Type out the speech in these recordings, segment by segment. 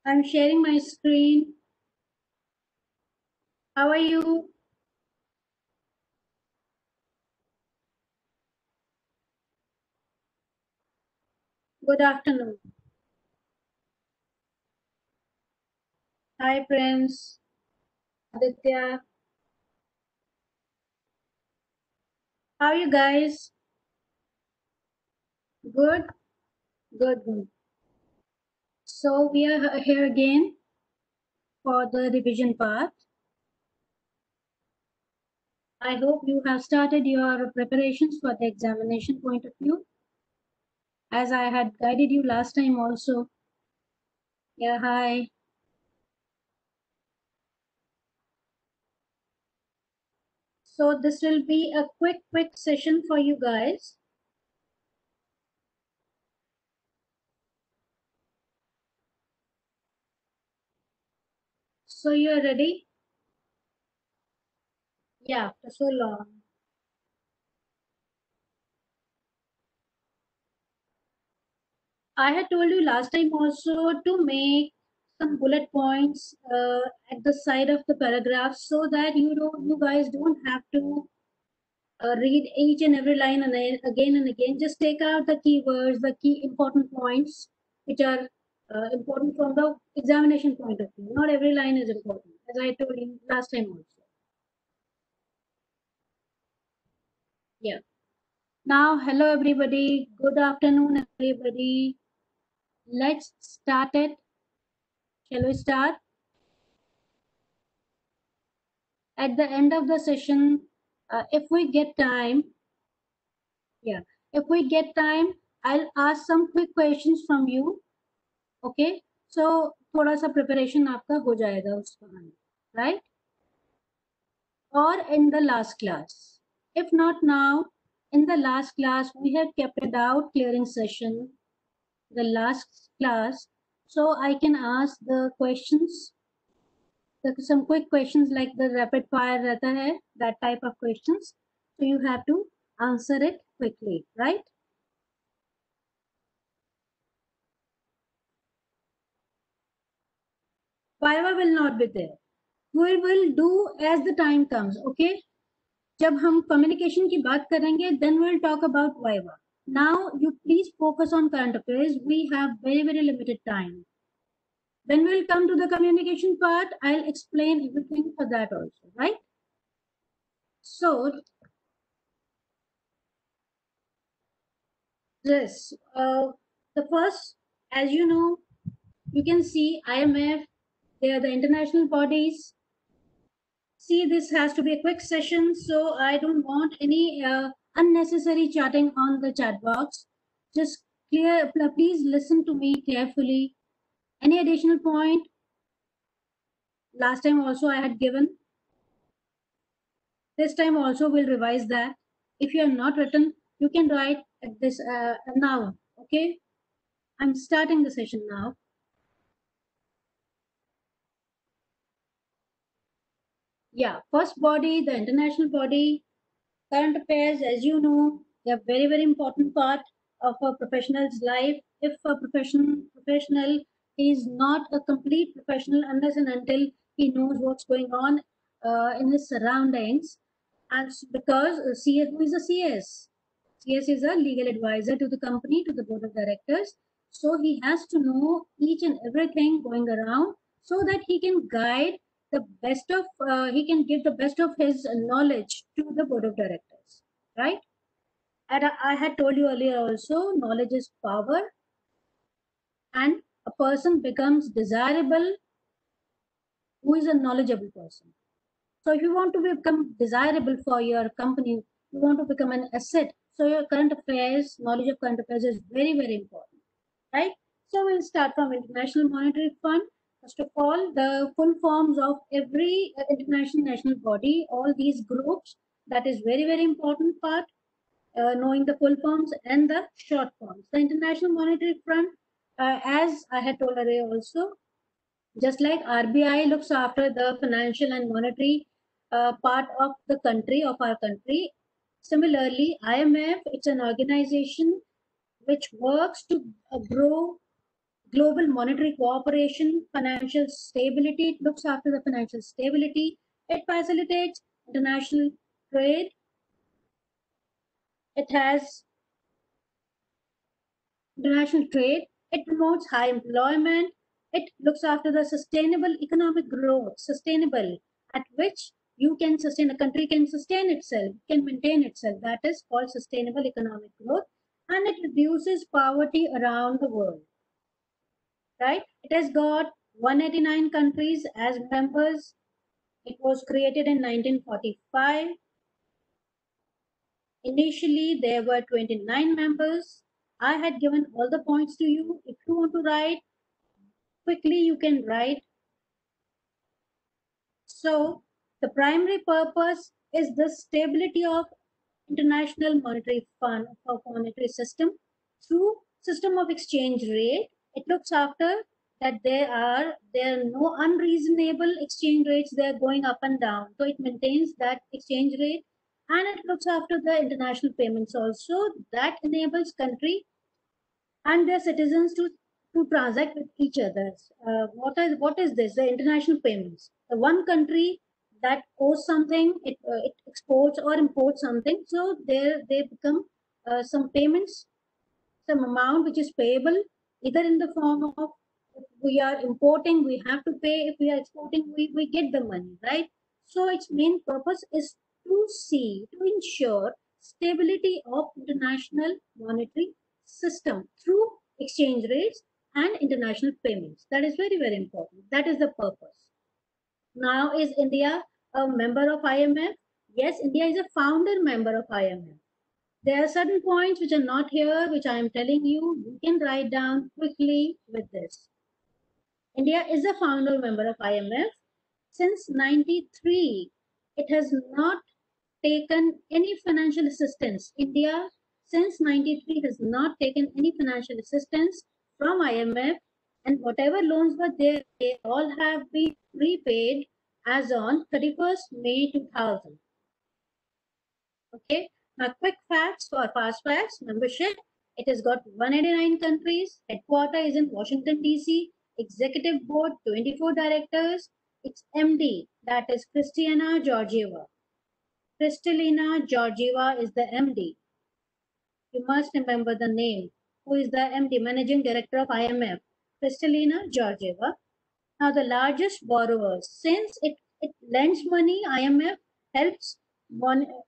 I'm sharing my screen. How are you? Good afternoon. Hi, Prince, Aditya. How are you guys? Good? Good, good. So we are here again for the revision part. I hope you have started your preparations for the examination point of view, as I had guided you last time also. Yeah, hi. So this will be a quick session for you guys. So you're ready? Yeah, after so long. I had told you last time also to make some bullet points at the side of the paragraph so that you guys don't have to read each and every line and again and again. Just take out the keywords, the key important points which are important from the examination point of view. Not every line is important, as I told you last time also. Yeah. Now, hello everybody. Good afternoon, everybody. Let's start it. Shall we start? At the end of the session, if we get time, yeah, if we get time, I'll ask some quick questions from you. Okay, so थोड़ा सा preparation आपका हो जाएगा उस बहाने, right? Or in the last class. If not now, in the last class we have kept a doubt clearing session. The last class, so I can ask the questions. Some quick questions like the rapid fire रहता है, that type of questions. So you have to answer it quickly, right? Viva will not be there. We will do as the time comes, okay? जब हम communication की बात करेंगे, then we'll talk about Viva. Now you please focus on current affairs. We have very limited time. When we'll come to the communication part, I'll explain everything for that also, right? So this, the first, as you know, you can see IMF, they are the international bodies. See, this has to be a quick session, so I don't want any unnecessary chatting on the chat box. Just please listen to me carefully. Any additional point? Last time also I had given. This time also we'll revise that. If you have not written, you can write at this now, okay? I'm starting the session now. Yeah, first body, the international body, current affairs, as you know, they are very important part of a professional's life. If a professional is not a complete professional unless and until he knows what's going on in his surroundings, and because CS, who is a CS? CS is a legal advisor to the company, to the board of directors. So he has to know each and everything going around so that he can guide the best of, he can give the best of his knowledge to the board of directors, right? And I had told you earlier also, knowledge is power, and a person becomes desirable who is a knowledgeable person. So if you want to become desirable for your company, you want to become an asset. So your current affairs, knowledge of current affairs is very important, right? So we'll start from International Monetary Fund. First of all, the full forms of every international national body, all these groups, that is very important part, knowing the full forms and the short forms. The International Monetary Fund, as I had told earlier also, just like RBI looks after the financial and monetary part of the country, of our country, similarly, IMF, it's an organization which works to grow Global monetary cooperation, financial stability. It looks after the financial stability. It facilitates international trade. It has international trade. It promotes high employment. It looks after the sustainable economic growth, sustainable, at which you can sustain, a country can sustain itself, can maintain itself. That is called sustainable economic growth. And it reduces poverty around the world, right? It has got 189 countries as members. It was created in 1945. Initially, there were 29 members. I had given all the points to you. If you want to write, quickly you can write. So the primary purpose is the stability of international monetary fund or monetary system through system of exchange rate. It looks after that there are no unreasonable exchange rates. They are going up and down. So it maintains that exchange rate, and it looks after the international payments also. That enables country and their citizens to transact with each other. What is this? The international payments. The one country that owes something, it exports or imports something, so there they become some payments, some amount which is payable either in the form of, if we are importing, we have to pay. If we are exporting, we get the money, right? So its main purpose is to ensure stability of international monetary system through exchange rates and international payments. That is very, very important. That is the purpose. Now, is India a member of IMF? Yes, India is a founder member of IMF. There are certain points which are not here, which I am telling you. You can write down quickly with this. India is a founder member of IMF. Since 93, it has not taken any financial assistance. India, since 93, has not taken any financial assistance from IMF, and whatever loans were there, they all have been repaid as on 31st May 2000. Okay, now quick facts for fast facts membership. It has got 189 countries. Headquarter is in Washington DC. Executive board 24 directors. Its MD, that is Kristalina Georgieva. Kristalina Georgieva is the MD. You must remember the name. Who is the MD, Managing Director of IMF? Kristalina Georgieva. Now the largest borrowers, since it lends money, IMF helps,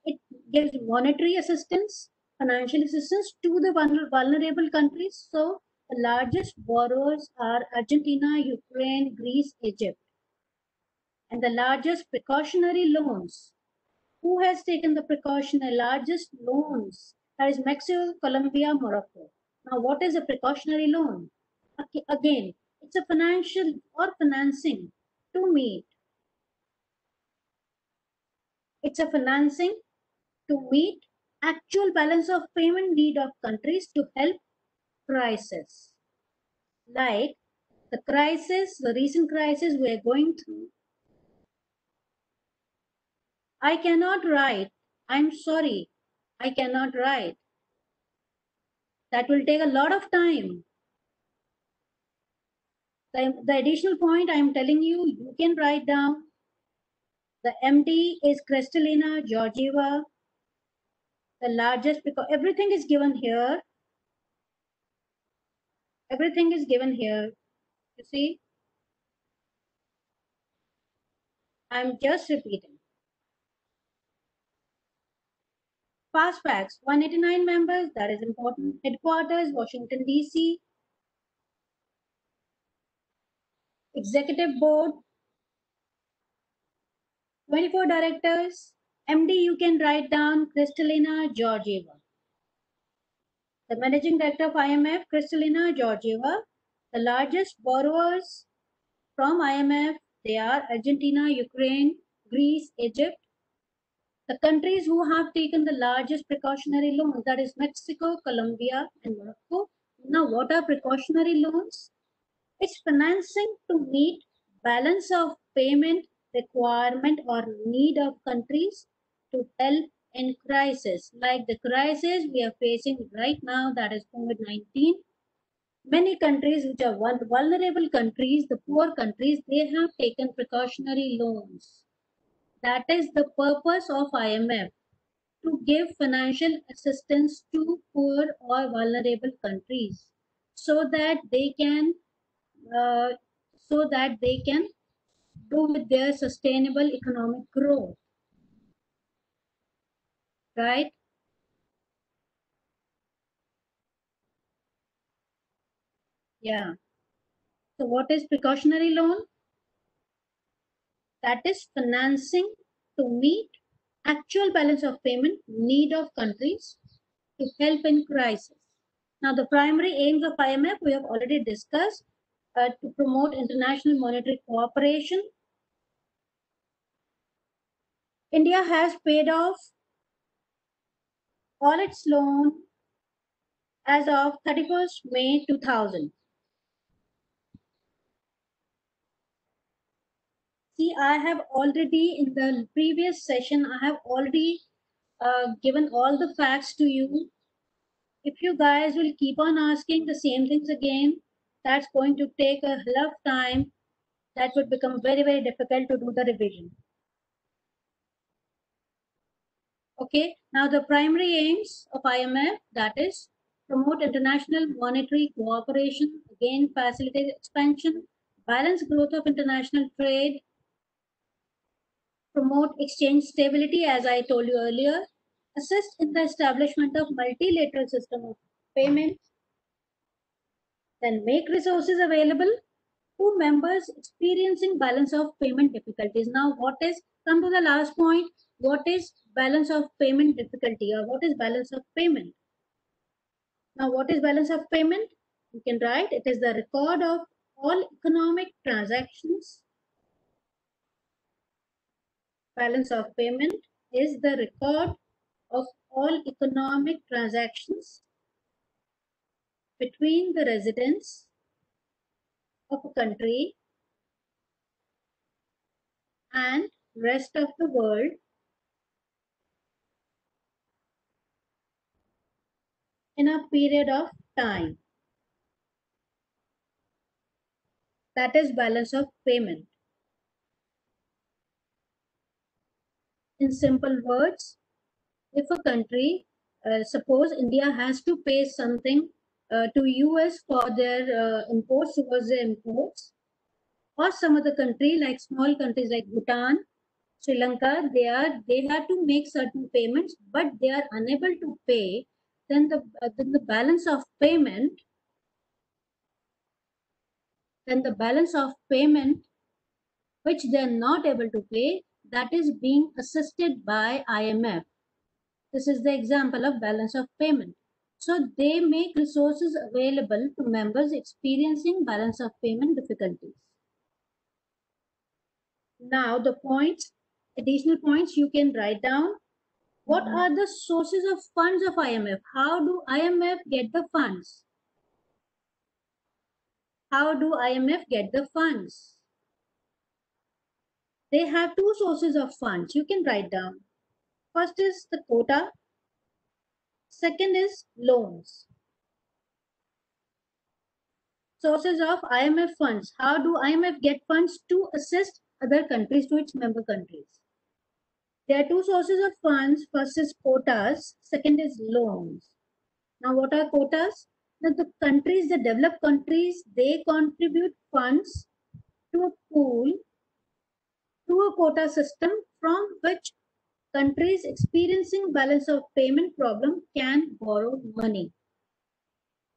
it gives monetary assistance, financial assistance to the vulnerable countries. So the largest borrowers are Argentina, Ukraine, Greece, Egypt. And the largest precautionary loans. Who has taken the precautionary largest loans? That is Mexico, Colombia, Morocco. Now, what is a precautionary loan? Again, it's a financial or financing to meet. It's a financing to meet actual balance of payment need of countries to help crisis. Like the recent crisis we are going through. I cannot write. I'm sorry. I cannot write. That will take a lot of time. The additional point I'm telling you, you can write down. The MD is Kristalina Georgieva, the largest, because everything is given here. Everything is given here. You see, I'm just repeating. Fast facts, 189 members, that is important. Headquarters, Washington, DC. Executive board, 24 directors. MD, you can write down Kristalina Georgieva. The managing director of IMF, Kristalina Georgieva. The largest borrowers from IMF, they are Argentina, Ukraine, Greece, Egypt. The countries who have taken the largest precautionary loans, that is Mexico, Colombia, and Morocco. Now, what are precautionary loans? It's financing to meet balance of payment requirement or need of countries to help in crisis, like the crisis we are facing right now, that is COVID-19. Many countries which are vulnerable countries, the poor countries, they have taken precautionary loans. That is the purpose of IMF, to give financial assistance to poor or vulnerable countries so that they can uh, do with their sustainable economic growth, right? Yeah. So what is precautionary loan? That is financing to meet actual balance of payment need of countries to help in crisis. Now, the primary aims of IMF we have already discussed, to promote international monetary cooperation. India has paid off all its loan as of 31st May 2000. See, I have already, in the previous session, I have already given all the facts to you. If you guys will keep on asking the same things again, that's going to take a hell of time. That would become very, very difficult to do the revision. Okay, now the primary aims of IMF, that is promote international monetary cooperation, again facilitate expansion, balance growth of international trade, promote exchange stability, as I told you earlier, assist in the establishment of multilateral system of payments, then make resources available to members experiencing balance of payment difficulties. Now, what is, come to the last point, what is balance of payment difficulty, or what is balance of payment? Now, what is balance of payment? You can write it is the record of all economic transactions. Balance of payment is the record of all economic transactions between the residents of a country and rest of the world in a period of time. That is balance of payment. In simple words, if a country, suppose India has to pay something to US for their imports, towards their imports, or some other country like small countries like Bhutan, Sri Lanka, they have to make certain payments, but they are unable to pay. Then the balance of payment, which they are not able to pay, that is being assisted by IMF. This is the example of balance of payment. So they make resources available to members experiencing balance of payment difficulties. Now the points, additional points you can write down. What are the sources of funds of IMF? How do IMF get the funds? How do IMF get the funds? They have two sources of funds. You can write down. First is the quota. Second is loans. Sources of IMF funds. How do IMF get funds to assist other countries, to its member countries? There are two sources of funds. First is quotas. Second is loans. Now, what are quotas? Now, the countries, the developed countries, they contribute funds to a pool, to a quota system from which countries experiencing balance of payment problem can borrow money.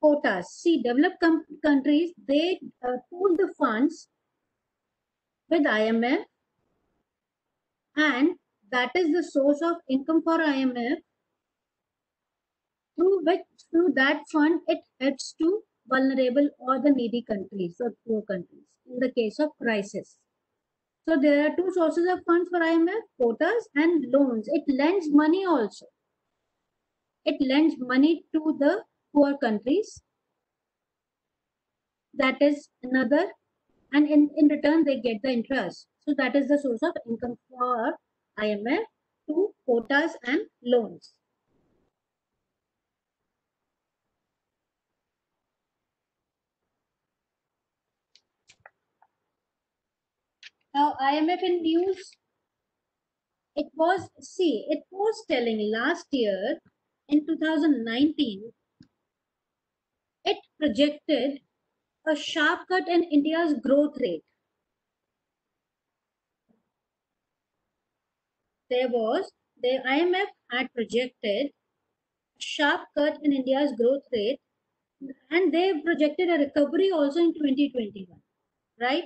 Quotas. See, developed countries, they pool the funds with IMF, and that is the source of income for IMF, through that fund it helps to vulnerable or the needy countries or poor countries in the case of crisis. So there are two sources of funds for IMF, quotas and loans. It lends money also. It lends money to the poor countries. That is another, and in return they get the interest. So that is the source of income for IMF, to quotas and loans. IMF in news, it was telling last year in 2019, it projected a sharp cut in India's growth rate. The IMF had projected a sharp cut in India's growth rate, and they projected a recovery also in 2021, right?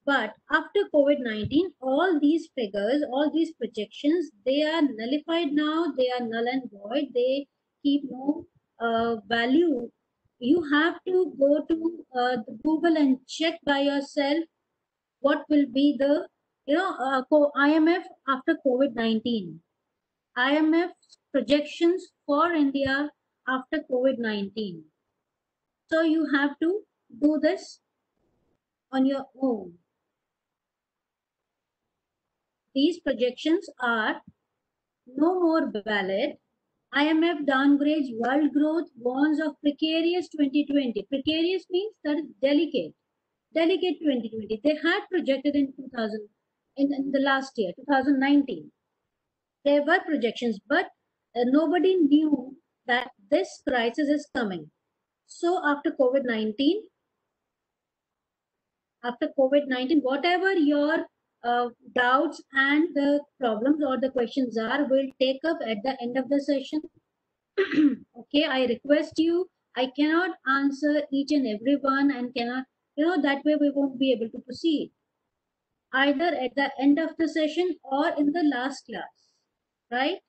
But after COVID-19, all these figures, all these projections, they are nullified now. They are null and void. They keep no value. You have to go to the Google and check by yourself what will be the, IMF after COVID-19. IMF projections for India after COVID-19. So you have to do this on your own. These projections are no more valid. IMF downgrades world growth, warns of precarious 2020. Precarious means that is delicate. Delicate 2020. They had projected in 2000, in the last year, 2019. There were projections, but nobody knew that this crisis is coming. So after COVID-19, whatever your doubts and the problems or the questions are, we'll take up at the end of the session. Okay, I request you, I cannot answer each and every one and cannot, that way we won't be able to proceed. Either at the end of the session or in the last class, right?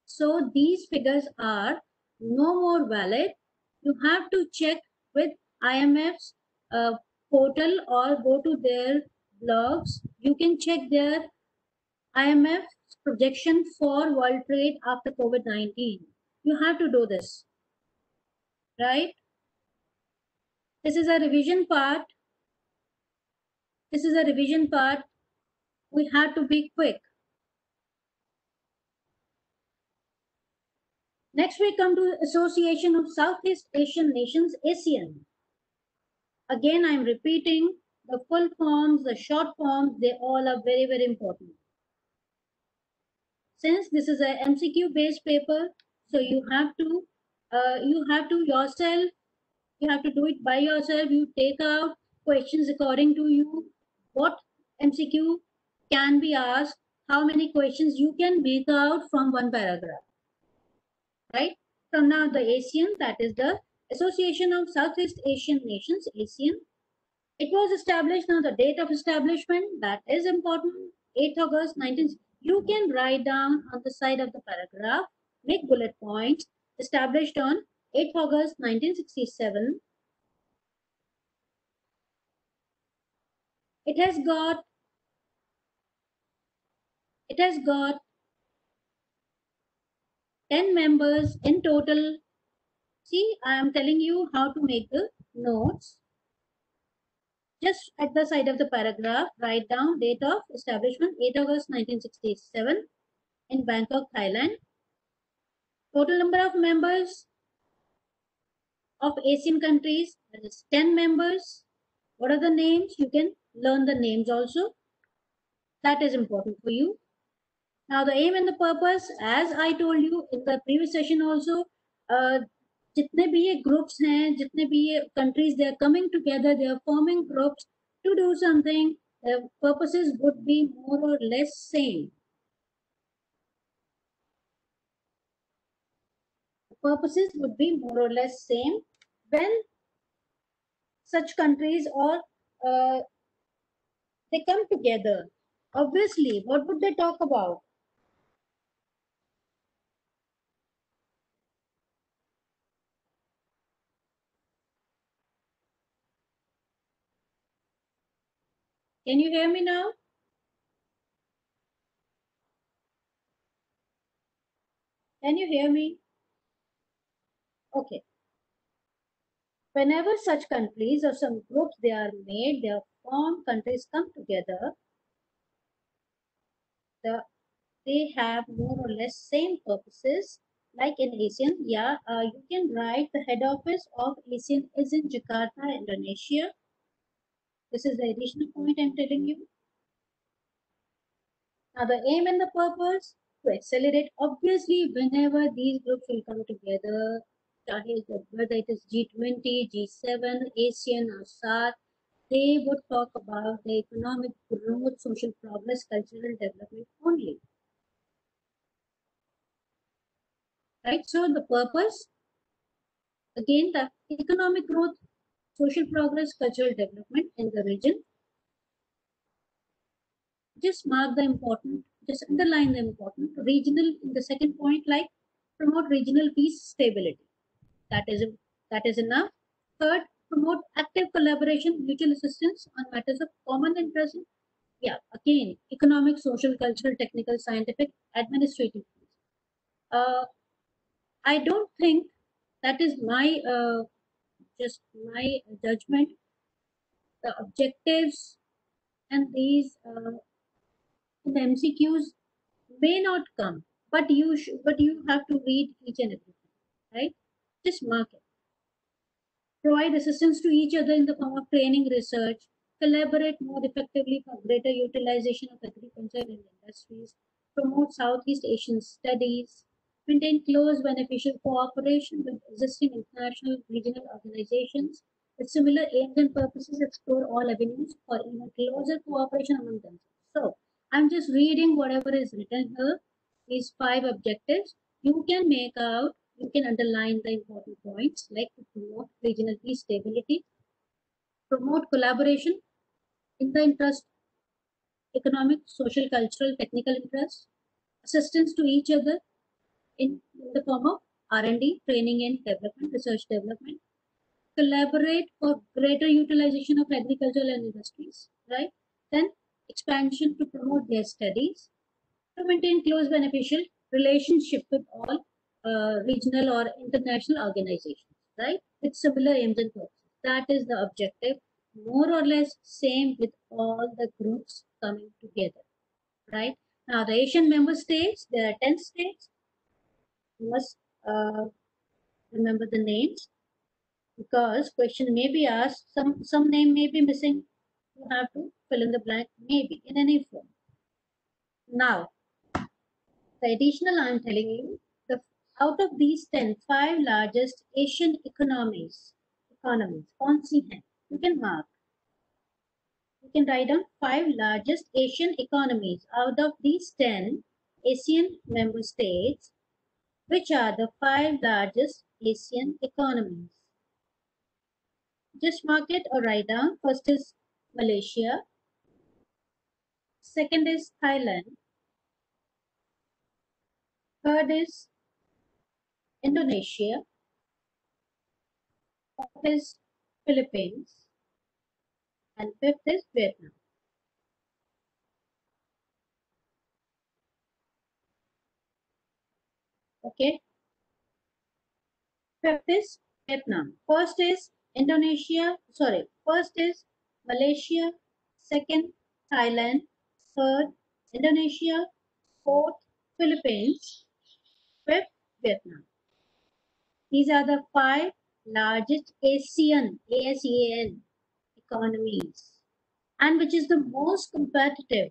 So these figures are no more valid. You have to check with IMF's portal or go to their blogs. You can check their IMF projection for world trade after COVID-19. You have to do this, right? This is a revision part. We have to be quick. Next, we come to Association of Southeast Asian Nations, ASEAN. Again, I'm repeating the full forms, the short forms, they all are very, very important. Since this is a MCQ based paper, so you have to yourself, you have to do it by yourself. You take out questions according to you, what MCQ can be asked, how many questions you can make out from one paragraph, right? So now the ASEAN, that is the Association of Southeast Asian Nations, ASEAN. It was established, now the date of establishment, that is important, 8th August 19. You can write down on the side of the paragraph, make bullet points. Established on 8th August 1967. It has got 10 members in total. See, I am telling you how to make the notes. Just at the side of the paragraph, write down date of establishment, 8 August 1967 in Bangkok, Thailand. Total number of members of ASEAN countries, that is 10 members. What are the names? You can learn the names also. That is important for you. Now the aim and the purpose, as I told you in the previous session also, जितने भी ये groups हैं, जितने भी ये countries, they are coming together, they are forming groups to do something. The purposes would be more or less same. Purposes would be more or less same when such countries or they come together. Obviously, what would they talk about? Can you hear me now? Can you hear me? Okay. Whenever such countries or some groups they are made, they are formed, countries come together, they have more or less same purposes. Like in ASEAN, you can write the head office of ASEAN is in Jakarta, Indonesia. This is the additional point I'm telling you. Now, the aim and the purpose to accelerate. Obviously, whenever these groups will come together, whether it is G20, G7, ASEAN, or SAARC, they would talk about the economic growth, social progress, cultural development only. Right? So, the purpose, again, the economic growth, social progress, cultural development in the region. Just mark the important, just underline the important. Regional, in the second point, like promote regional peace, stability. That is enough. Third, promote active collaboration, mutual assistance on matters of common interest. Yeah, again, economic, social, cultural, technical, scientific, administrative. I don't think that is my just my judgment. The objectives and these in the MCQs may not come, but you have to read each and everything, right? Just mark it. Provide assistance to each other in the form of training, research, collaborate more effectively for greater utilization of agriculture and industries, promote Southeast Asian studies, maintain close beneficial cooperation with existing international regional organizations with similar aims and purposes, explore all avenues for even closer cooperation among themselves. So, I'm just reading whatever is written here, these 5 objectives. You can make out, you can underline the important points like to promote regional peace, stability, promote collaboration in the interest, economic, social, cultural, technical interest, assistance to each other in the form of R&D, training and development, research development, collaborate for greater utilization of agricultural and industries, right? Then expansion to promote their studies, to maintain close beneficial relationship with all regional or international organizations, right? With similar aims and purposes. That is the objective, more or less same with all the groups coming together, right? Now, the Asian member states, there are 10 states. You must remember the names because question may be asked, some name may be missing. You have to fill in the blank, maybe in any form. Now, the additional I'm telling you, the out of these 10, 5 largest Asian economies, कौन you can mark. You can write down 5 largest Asian economies. Out of these 10 Asian member states, which are the 5 largest Asian economies? Just mark it or write down. First is Malaysia. Second is Thailand. Third is Indonesia. Fourth is Philippines. And fifth is Vietnam. Okay. Fifth is Vietnam. First is Indonesia. Sorry. First is Malaysia. Second, Thailand. Third, Indonesia. Fourth, Philippines. Fifth, Vietnam. These are the 5 largest ASEAN economies, and which is the most competitive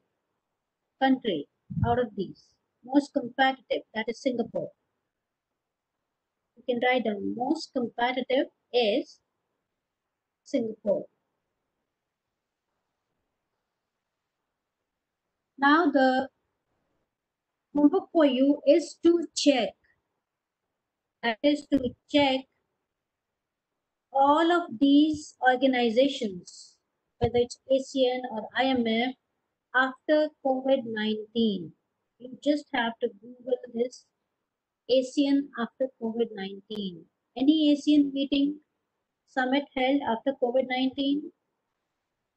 country out of these. Most competitive, that is Singapore. You can write down most competitive is Singapore. Now the homework for you is to check. That is to check all of these organizations, whether it's ASEAN or IMF, after COVID-19. You just have to Google this ASEAN after COVID-19. Any ASEAN meeting summit held after COVID-19,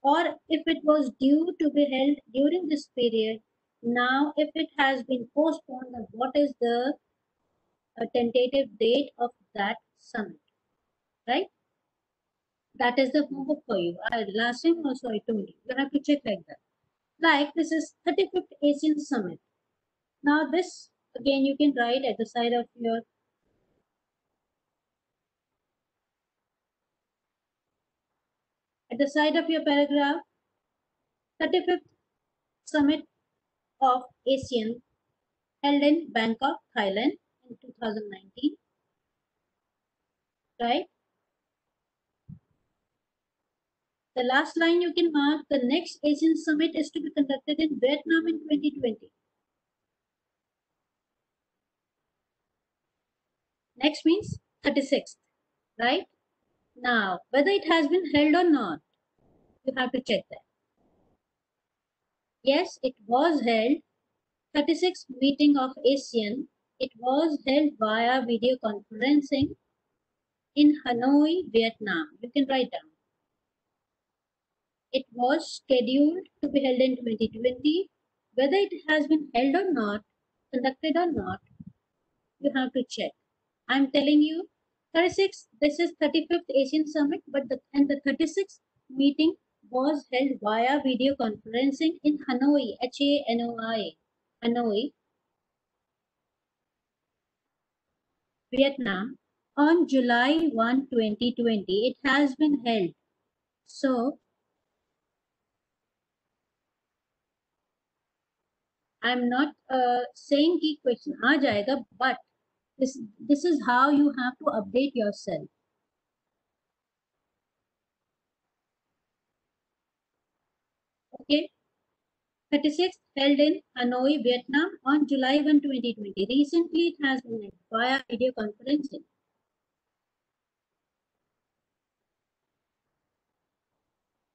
or if it was due to be held during this period, now if it has been postponed, then what is the tentative date of that summit, right? That is the homework for you. Last time also I told you, you have to check like that. Like this is 35th ASEAN Summit. Now this, again, you can write at the side of your At the side of your paragraph, 35th Summit of ASEAN held in Bangkok, Thailand in 2019, right? The last line you can mark, the next ASEAN Summit is to be conducted in Vietnam in 2020. Next means 36th, right? Now, whether it has been held or not, you have to check that. Yes, it was held. 36th meeting of ASEAN. It was held via video conferencing in Hanoi, Vietnam. You can write down. It was scheduled to be held in 2020. Whether it has been held or not, conducted or not, you have to check. I'm telling you, 36, this is 35th ASEAN Summit, but the 36th meeting was held via video conferencing in Hanoi, Hanoi, Hanoi, Vietnam on July 1, 2020. It has been held. So, I'm not saying कि question आ जाएगा, but this is how you have to update yourself. Okay. 36th held in Hanoi, Vietnam on July 1, 2020. Recently, it has been held via video conferencing.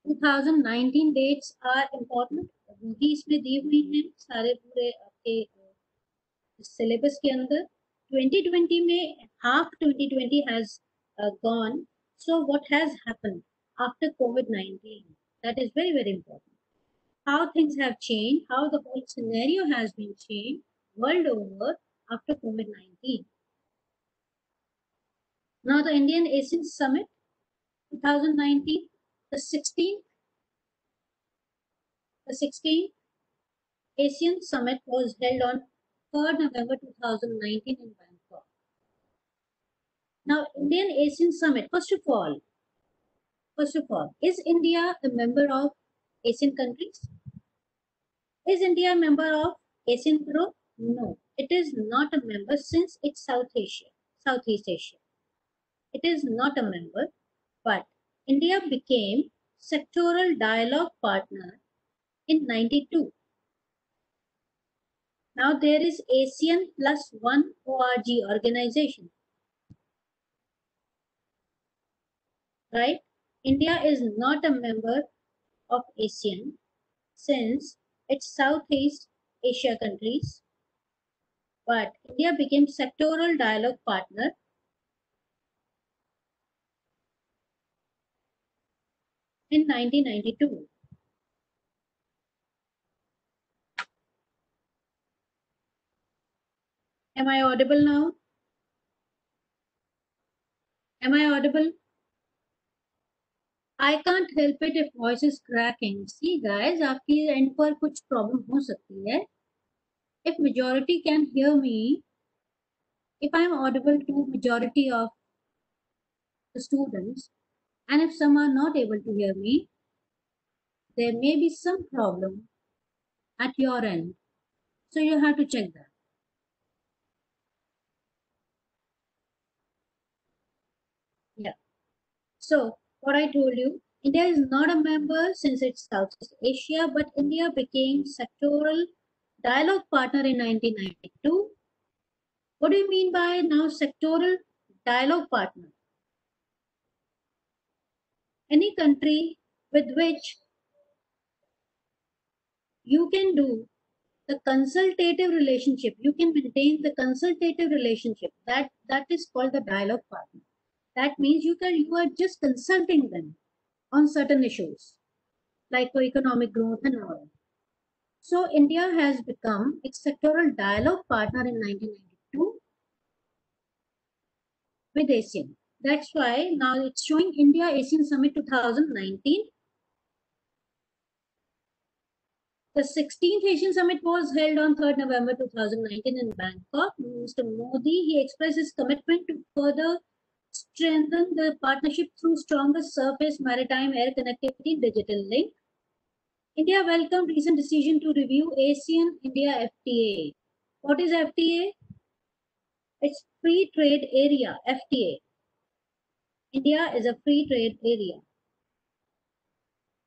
Two 2019 dates are important. वो भी इसमें दी हुई हैं सारे पूरे आपके सिलेबस के अंदर. 2020 में half 2020 has gone. So what has happened after COVID-19? That is very, very important. How things have changed, how the whole scenario has been changed world over after COVID-19. Now the Indian ASEAN Summit 2019, the 16th ASEAN Summit was held on 3rd November 2019 in Bangkok. Now Indian ASEAN Summit, first of all, is India a member of ASEAN countries? Is India a member of ASEAN Group? No, it is not a member since it's Southeast Asia. It is not a member, but India became sectoral dialogue partner in 92. Now there is ASEAN plus one ORG organization, right? India is not a member of ASEAN since it's Southeast Asia countries, but India became sectoral dialogue partner in 1992. Am I audible now? Am I audible? I can't help it if voice is cracking. See guys, आपकी end पर कुछ problem हो सकती है. If majority can hear me, if I am audible to majority of the students, and if some are not able to hear me, there may be some problem at your end. So you have to check that. Yeah. So what I told you, India is not a member since it's Southeast Asia, but India became sectoral dialogue partner in 1992. What do you mean by now sectoral dialogue partner? Any country with which you can do the consultative relationship, you can maintain the consultative relationship, that is called the dialogue partner. That means you are just consulting them on certain issues like economic growth and all. So India has become its sectoral dialogue partner in 1992 with ASEAN. That's why now it's showing India ASEAN Summit 2019. The 16th Asian Summit was held on 3rd November 2019 in Bangkok. Mr. Modi, he expressed his commitment to further strengthen the partnership through stronger surface, maritime, air connectivity, digital link. India welcomed recent decision to review ASEAN-India FTA. What is FTA? It's Free Trade Area, FTA. India is a free trade area.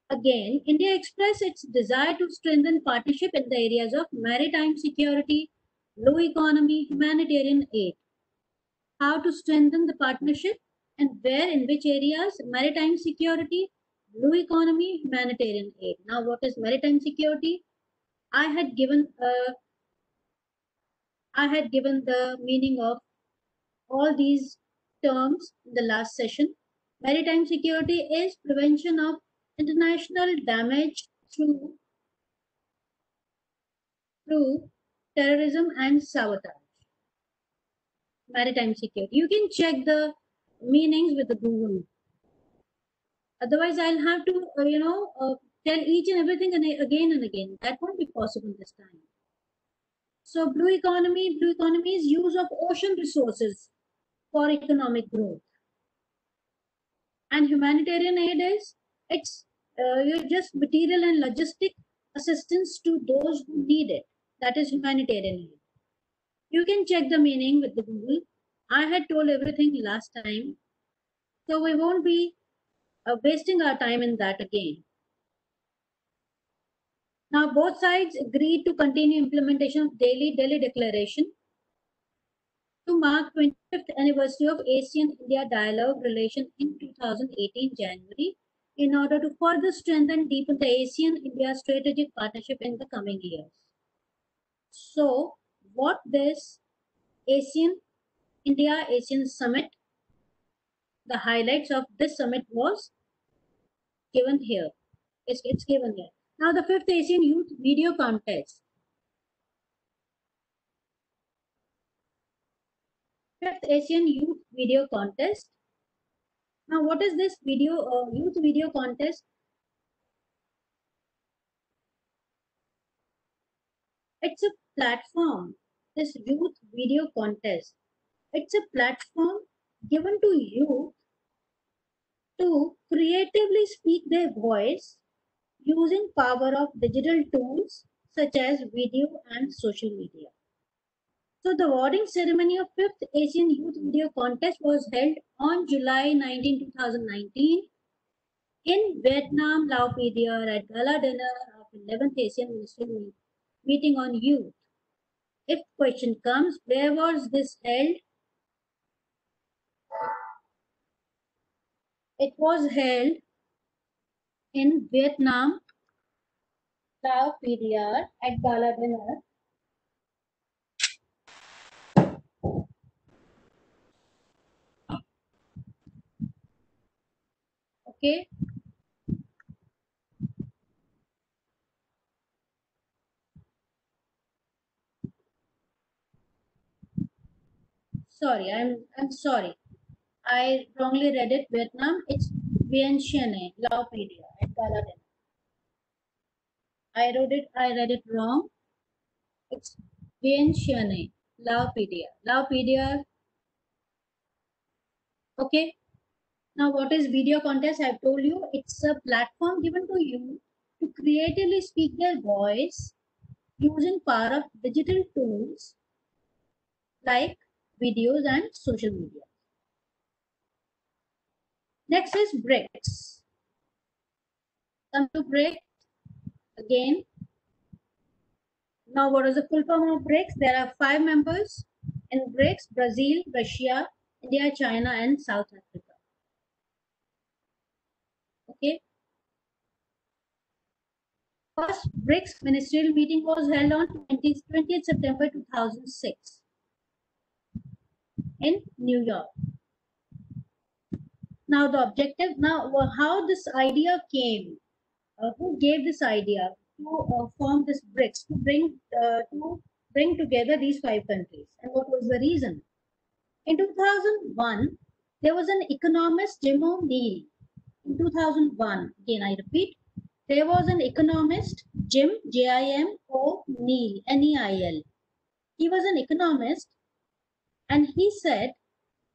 Again, India expressed its desire to strengthen partnership in the areas of maritime security, blue economy, humanitarian aid. How to strengthen the partnership and where, in which areas? Maritime security, blue economy, humanitarian aid. Now, what is maritime security? I had given the meaning of all these terms in the last session. Maritime security is prevention of international damage through terrorism and sabotage. Maritime security. You can check the meanings with the Google. Otherwise, I'll have to, tell each and everything again and again. That won't be possible this time. So, blue economy is use of ocean resources for economic growth. And humanitarian aid is it's just material and logistic assistance to those who need it. That is humanitarian aid. You can check the meaning with the Google. I had told everything last time, so we won't be wasting our time in that again. Now, both sides agreed to continue implementation of Delhi Declaration to mark 25th anniversary of ASEAN-India Dialogue Relation in 2018 January in order to further strengthen and deepen the ASEAN-India strategic partnership in the coming years. So, what this ASEAN Summit, the highlights of this summit was given here. It's given here. Now, the 5th Asian Youth Video Contest. 5th Asian Youth Video Contest. Now, what is this youth video contest? It's a platform, this youth video contest. It's a platform given to youth to creatively speak their voice using power of digital tools such as video and social media. So the awarding ceremony of 5th Asian Youth Video Contest was held on July 19, 2019 in Vietnam, Lao Pidir at gala dinner of 11th Asian Ministerial Meeting on Youth. If question comes, where was this held? It was held in Vietnam, Lao Pidir at gala dinner. Okay. Sorry, I'm sorry. I wrongly read it. Vietnam. It's Vientiane, Lao Pidir at gala dinner. I read it wrong. It's Vientiane, Lao Pidir. Lao Pidir. Okay. Now, what is video contest? I've told you it's a platform given to you to creatively speak their voice using power of digital tools like videos and social media. Next is BRICS. Come to BRICS again. Now, what is the full form of BRICS? There are 5 members in BRICS: Brazil, Russia, India, China, and South Africa. Okay. First BRICS ministerial meeting was held on 20th September 2006 in New York. Now the objective, how this idea came, who gave this idea to form this BRICS, to bring together these 5 countries, and what was the reason? In 2001, there was an economist, Jim O'Neill. In 2001, again I repeat, there was an economist, Jim, Jim O'Neill, Neil. He was an economist, and he said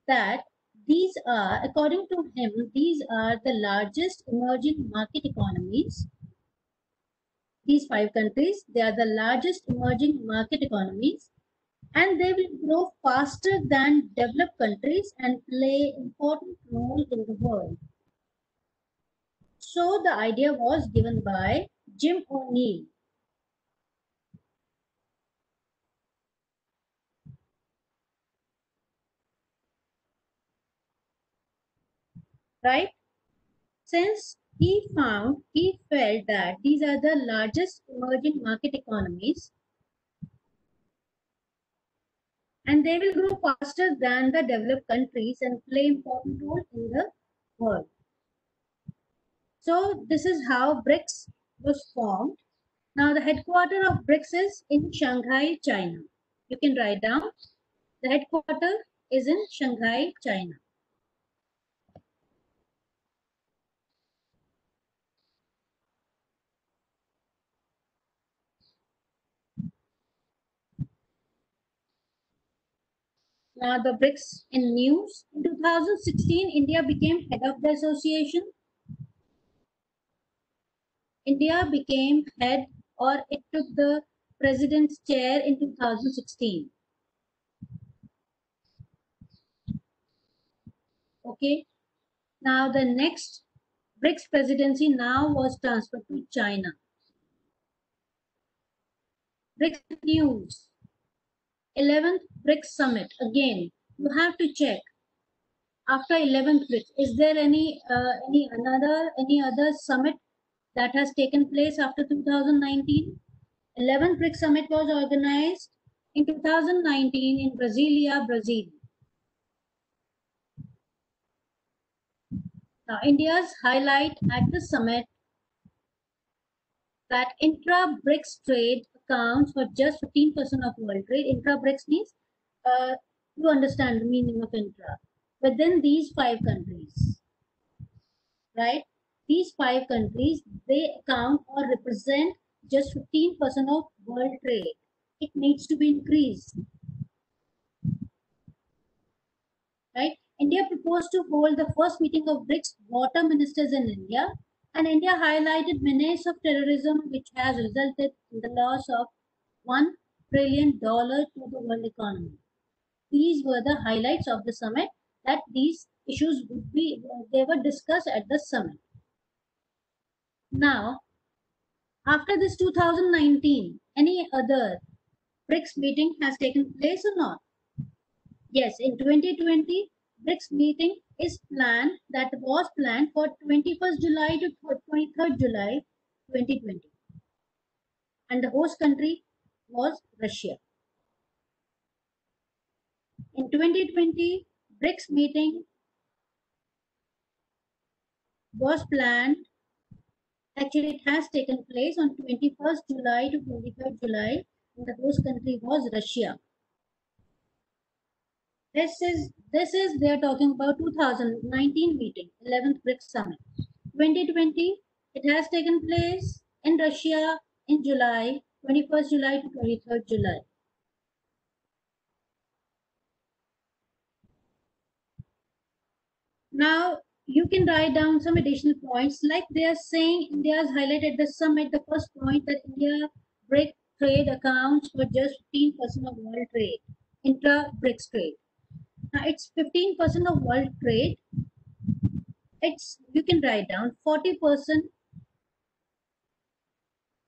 that these are, according to him, these are the largest emerging market economies. These 5 countries, they are the largest emerging market economies, and they will grow faster than developed countries and play important role in the world. So the idea was given by Jim O'Neill. Right? Since he felt that these are the largest emerging market economies and they will grow faster than the developed countries and play important role in the world. So this is how BRICS was formed. Now the headquarter of BRICS is in Shanghai, China. You can write down. The headquarter is in Shanghai, China. Now the BRICS in news. In 2016, India became head of the association. India became head, or it took the president's chair in 2016. Okay. Now the next BRICS presidency now was transferred to China. BRICS news. 11th BRICS summit. Again, you have to check after 11th BRICS. Is there any other summit that has taken place after 2019? 11th BRICS summit was organized in 2019 in Brasilia, Brazil. Now, India's highlight at the summit that intra-BRICS trade accounts for just 15% of world trade. Intra-BRICS means, you understand the meaning of intra. Within these 5 countries, right? These 5 countries, they account or represent just 15% of world trade. It needs to be increased, right? India proposed to hold the first meeting of BRICS water ministers in India, and India highlighted menace of terrorism, which has resulted in the loss of $1 trillion to the world economy. These were the highlights of the summit, that these issues would be, they were discussed at the summit. Now, after this 2019, any other BRICS meeting has taken place or not? Yes, in 2020, BRICS meeting is planned, that was planned for 21st July to 23rd July 2020. And the host country was Russia. In 2020, BRICS meeting was planned. Actually, it has taken place on 21st July to 23rd July, and the host country was Russia. This is they are talking about 2019 meeting, 11th BRICS summit. 2020, it has taken place in Russia in July, 21st July to 23rd July. Now you can write down some additional points, like they are saying India has highlighted the summit. The first point, that India BRIC trade accounts for just 15% of world trade, intra-BRICS trade. Now it's 15% of world trade. It's, you can write down 40%.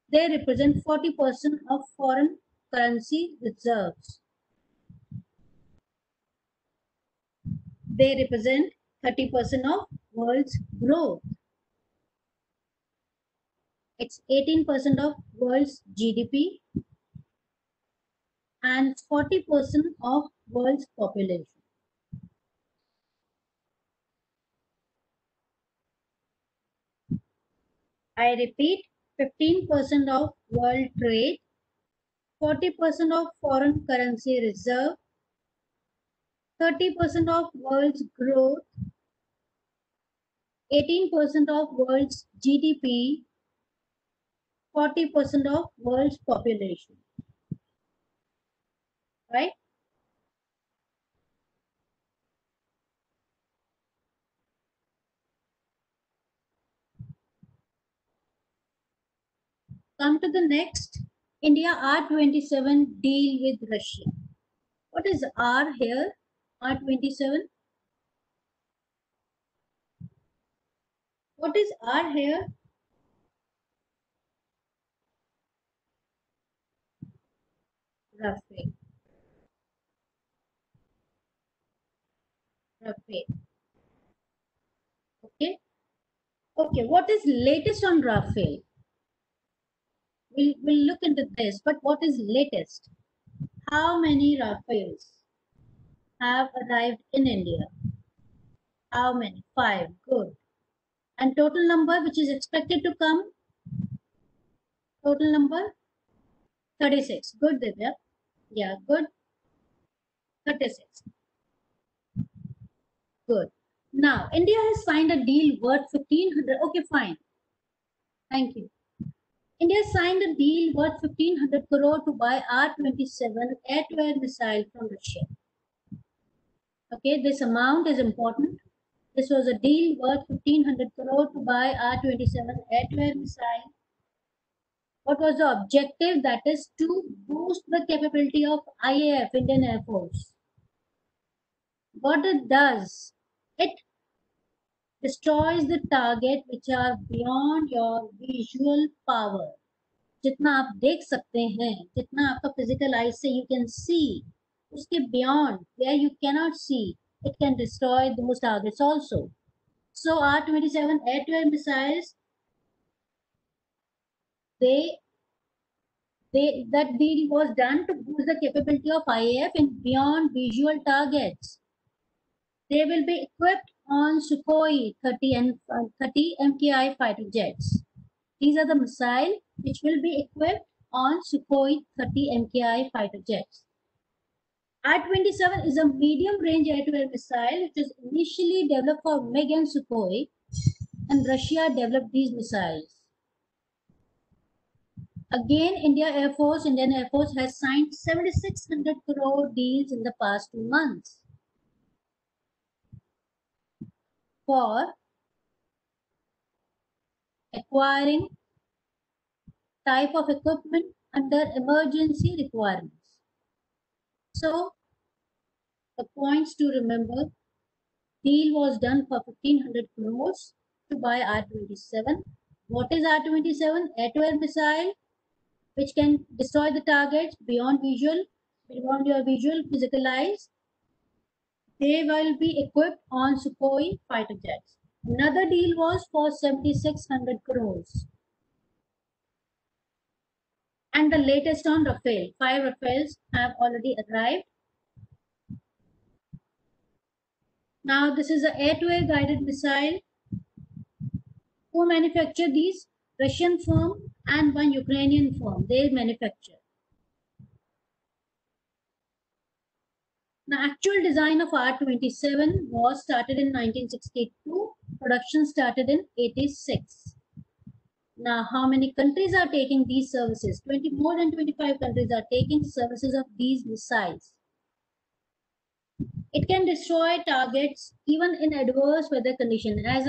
They represent 40% of foreign currency reserves. They represent 30% of world's growth. It's 18% of world's GDP and 40% of world's population. I repeat, 15% of world trade, 40% of foreign currency reserve, 30% of world's growth, 18% of world's GDP, 40% of world's population. Right? Come to the next. India R-27 deal with Russia. What is R here? R-27. What is R here? Rafale. Rafale. Okay. Okay. What is latest on Rafale? We'll look into this. But what is latest? How many Rafales have arrived in India? How many? 5. Good. And total number which is expected to come? Total number? 36. Good, Divya. Yeah, good. 36. Good. Now, India has signed a deal worth 1500. Okay, fine. Thank you. India signed a deal worth 1500 crore to buy R-27 air-to-air missile from Russia. Okay, this amount is important. This was a deal worth 1500 crore to buy R-27 air-to-air missile. What was the objective? That is to boost the capability of IAF, Indian Air Force. What it does, it destroys the target which are beyond your visual power. जितना आप देख सकते हैं, जितना आपका physical eyes से you can see, उसके beyond where you cannot see, it can destroy those targets also. So R-27 air-to-air missiles, that deal was done to boost the capability of IAF in beyond visual targets. They will be equipped on Sukhoi 30 and 30 MKI fighter jets. These are the missiles which will be equipped on Sukhoi 30 MKI fighter jets. R-27 is a medium-range air-to-air missile which was initially developed for MiG and Sukhoi, and Russia developed these missiles. Again, Indian Air Force has signed 7,600 crore deals in the past 2 months for acquiring type of equipment under emergency requirements. So, the points to remember, deal was done for 1,500 crores to buy R-27. What is R-27? Air-to-air missile, which can destroy the targets beyond your visual physical eyes. They will be equipped on Sukhoi fighter jets. Another deal was for 7,600 crores. And the latest on Rafale. 5 Rafales have already arrived. Now this is an air-to-air guided missile. Who manufacture these? Russian firm and one Ukrainian firm. They manufacture. Now actual design of R-27 was started in 1962. Production started in 86. Now, how many countries are taking these services? More than 25 countries are taking services of these missiles. It can destroy targets even in adverse weather conditions, as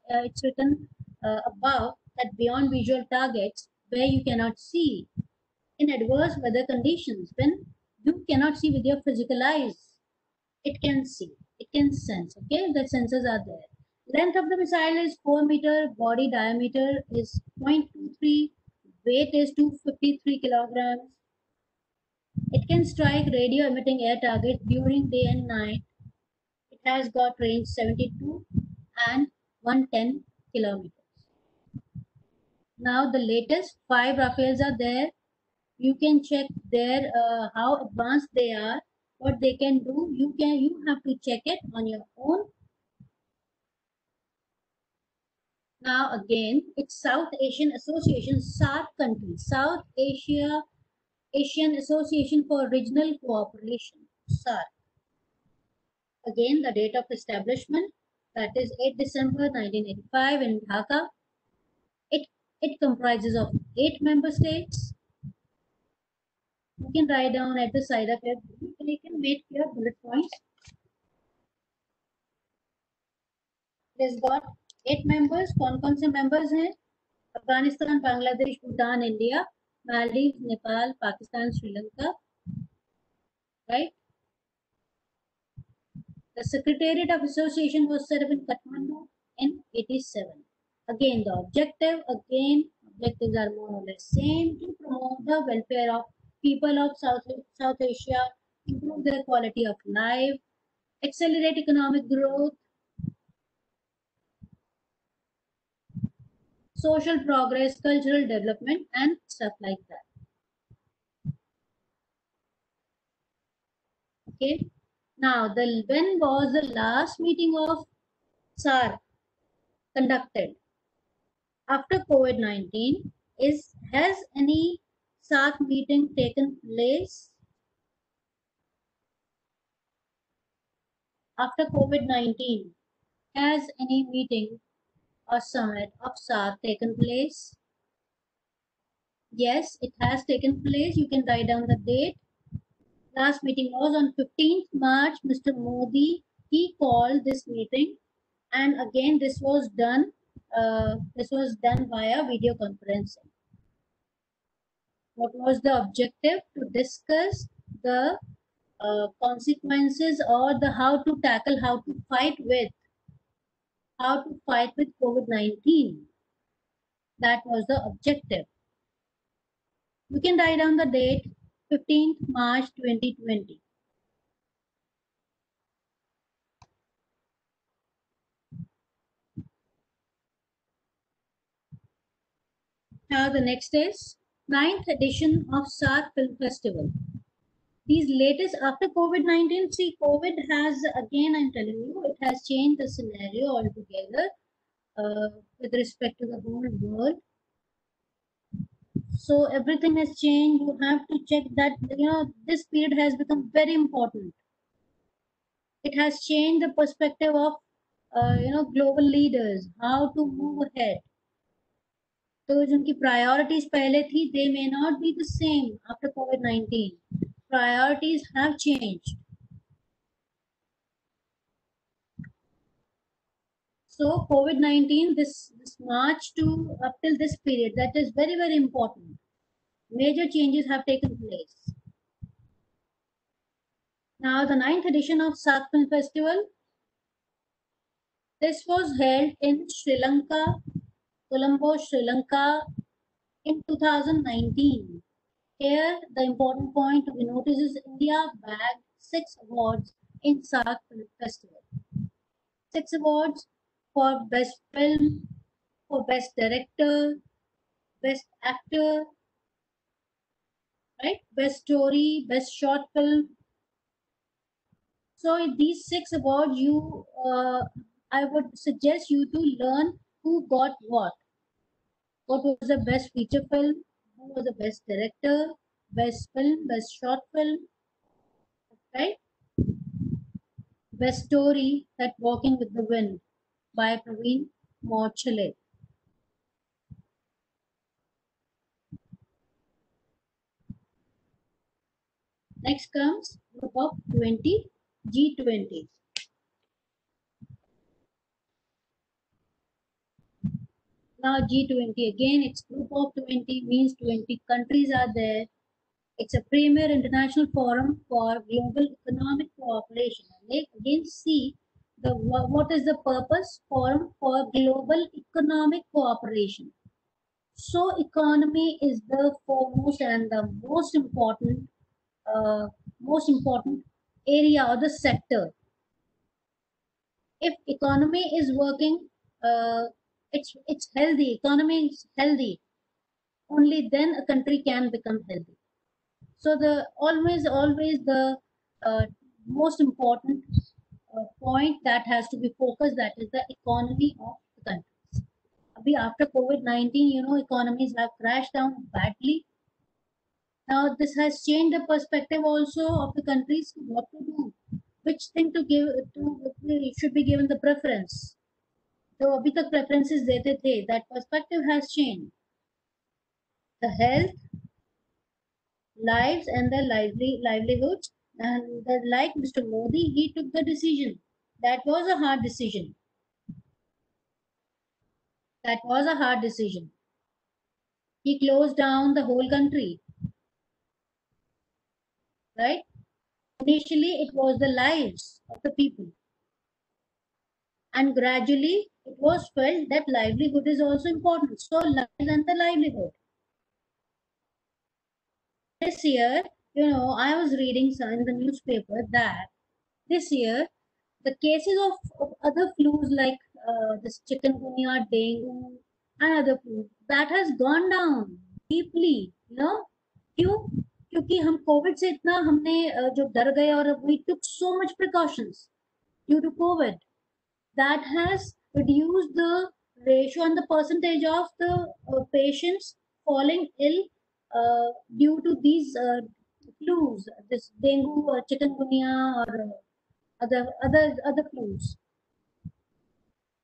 it's written above, that beyond visual targets where you cannot see. In adverse weather conditions, when you cannot see with your physical eyes, it can see, it can sense. Okay, the sensors are there. Length of the missile is 4 meter, body diameter is 0.23, weight is 253 kilograms. It can strike radio emitting air targets during day and night. It has got range 72 and 110 kilometers. Now the latest 5 Rafales are there. You can check there how advanced they are, what they can do. You have to check it on your own. Now again, it's South Asian Association, SAARC countries, South Asian Association for Regional Cooperation, SAARC. Again, the date of establishment, that is 8 December 1985 in Dhaka. It comprises of 8 member states. You can write down at the side of your book, and you can make your bullet points. It has got 8 members. कौन कौन से members हैं? Afghanistan, Bangladesh, Bhutan, India, Maldives, Nepal, Pakistan, Sri Lanka, right? The Secretariat of Association was set up in Kathmandu in 87. Again, the objectives are more or less same, to promote the welfare of people of South Asia, improve their quality of life, accelerate economic growth, social progress, cultural development, and stuff like that. Okay. Now, when was the last meeting of SARC conducted? After COVID-19, has any SARC meeting taken place? After COVID-19, has any meeting or summit of SARC taken place? Yes, it has taken place. You can write down the date. Last meeting was on 15th March. Mr. Modi, he called this meeting, and again this was done. This was done via video conferencing. What was the objective? To discuss the consequences, or the how to tackle, how to fight with COVID-19. That was the objective. You can write down the date, 15th March 2020. Now the next is 9th edition of SARC Film Festival. These latest, after COVID-19, see, COVID has, again I'm telling you, it has changed the scenario altogether with respect to the whole world. So everything has changed. You have to check that, this period has become very important. It has changed the perspective of, global leaders, how to move ahead. तो जिनकी priorities पहले थी, they may not be the same after COVID-19. Priorities have changed. So COVID-19, this March to up till this period, that is very, very important. Major changes have taken place. Now the 9th edition of SARC Film Festival, this was held in Sri Lanka, Colombo, Sri Lanka in 2019. Here, the important point to be noticed is India bagged 6 awards in SARC Film Festival. 6 awards for Best Film, for Best Director, Best Actor, right? Best Story, Best Short Film. So in these 6 awards, I would suggest you to learn who got what. What was the best feature film? Who was the best director? Best film, best short film, right? Best story, that Walking with the Wind by Praveen Morchale. Next comes group of 20, G20. Now G20 again, it's group of 20, means 20 countries are there. It's a premier international forum for global economic cooperation. And again, see what is the purpose? Forum for global economic cooperation. So economy is the foremost and the most important area or the sector. If economy is working, it's healthy. Economy is healthy. Only then a country can become healthy. So the always the most important point that has to be focused, that is the economy of the countries. Abhi after COVID-19, economies have crashed down badly. Now this has changed the perspective also of the countries, what to do, which thing to give to should be given the preference. So abhi tak preferences dete the, that perspective has changed. The health, lives, and the livelihoods, and like Mr. Modi, he took the decision. That was a hard decision. That was a hard decision. He closed down the whole country, right? Initially, it was the lives of the people, and gradually it was felt that livelihood is also important. So, lives and the livelihood. This year, I was reading in the newspaper that this year the cases of other flus like this chikungunya, dengue, and other flus that has gone down deeply. क्यों? क्योंकि हम Covid से इतना हमने जो डर गए और we took so much precautions due to COVID that has reduced the ratio and the percentage of the patients falling ill due to these flus, this dengue or chikungunya or other flus.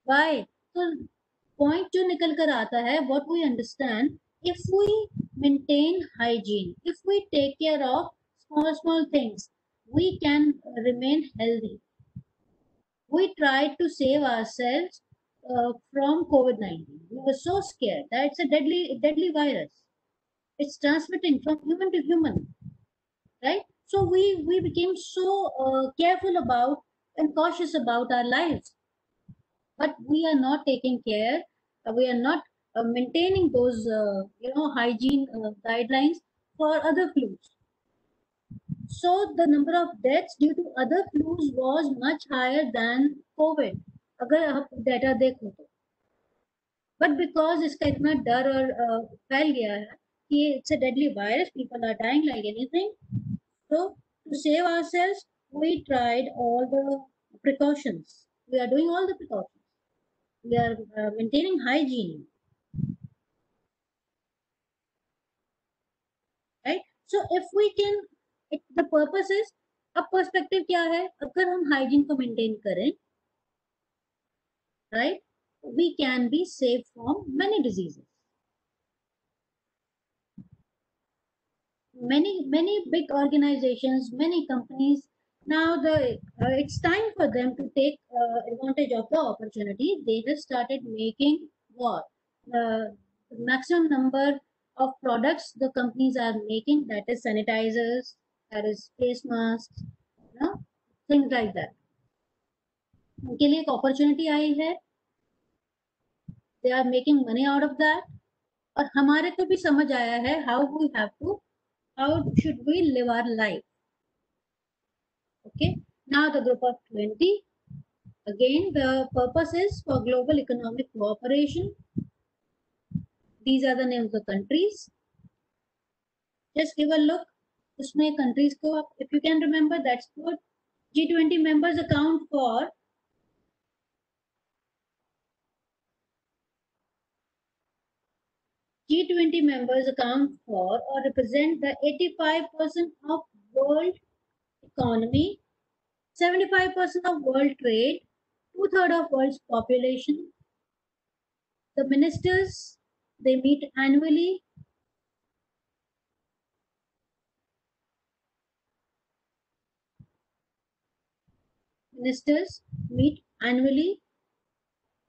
Why? So point जो निकल कर आता है, what we understand, if we maintain hygiene, if we take care of small things, we can remain healthy. We tried to save ourselves from COVID-19. We were so scared that it's a deadly virus. It's transmitting from human to human, right? So we became so careful about and cautious about our lives, but we are not taking care. We are not maintaining those hygiene guidelines for other flus. So the number of deaths due to other flus was much higher than COVID. अगर आप data देखो तो, but because इसका इतना डर और फैल गया है कि it's a deadly virus, people are dying like anything. So to save ourselves, we tried all the precautions. We are doing all the precautions. We are maintaining hygiene, right? So if we can, the purpose is, अब perspective क्या है, अगर हम hygiene को maintain करें, right, we can be safe from many diseases. Many big organizations, many companies, now it's time for them to take advantage of the opportunity. They have started making what the maximum number of products the companies are making, that is sanitizers, that is face masks, things like that. उनके लिए एक opportunity आई है, they are making money out of that, और हमारे को भी समझ आया है how should we live our life. Okay, now the group of 20, again the purpose is for global economic cooperation. These are the names of the countries. Just give a look. उसमें countries को, if you can remember, that's good. G20 members account for G20 members account for or represent the 85% of world economy, 75% of world trade, 2/3 of world's population. The ministers, they meet annually. Ministers meet annually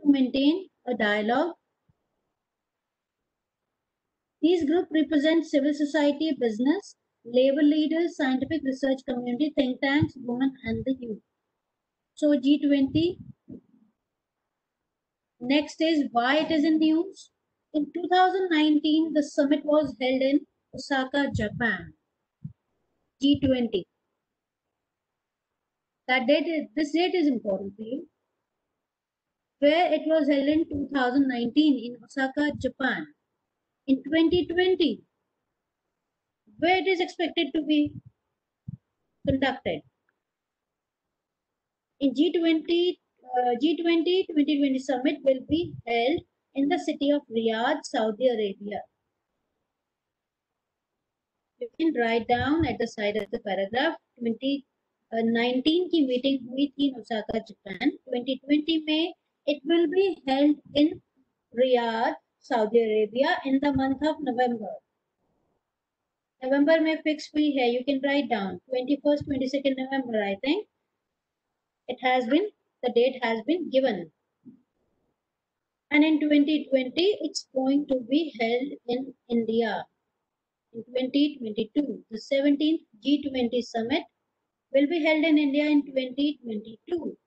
to maintain a dialogue. These groups represent civil society, business, labor leaders, scientific research community, think tanks, women, and the youth. So G20. Next is why it is in news. In 2019, the summit was held in Osaka, Japan. G20. This date is important for you. Where it was held in 2019 in Osaka, Japan. In 2020, where it is expected to be conducted. In G20, 2020 summit will be held in the city of Riyadh, Saudi Arabia. You can write down at the side of the paragraph 2019 की meeting हुई थी in Osaka, Japan. 2020 में it will be held in Riyadh, Saudi Arabia in the month of November. November में fix हुई है. You can write down 21st, 22nd November. I think the date has been given. And in 2020, it's going to be held in India. In 2022, the 17th G20 summit will be held in India in 2022.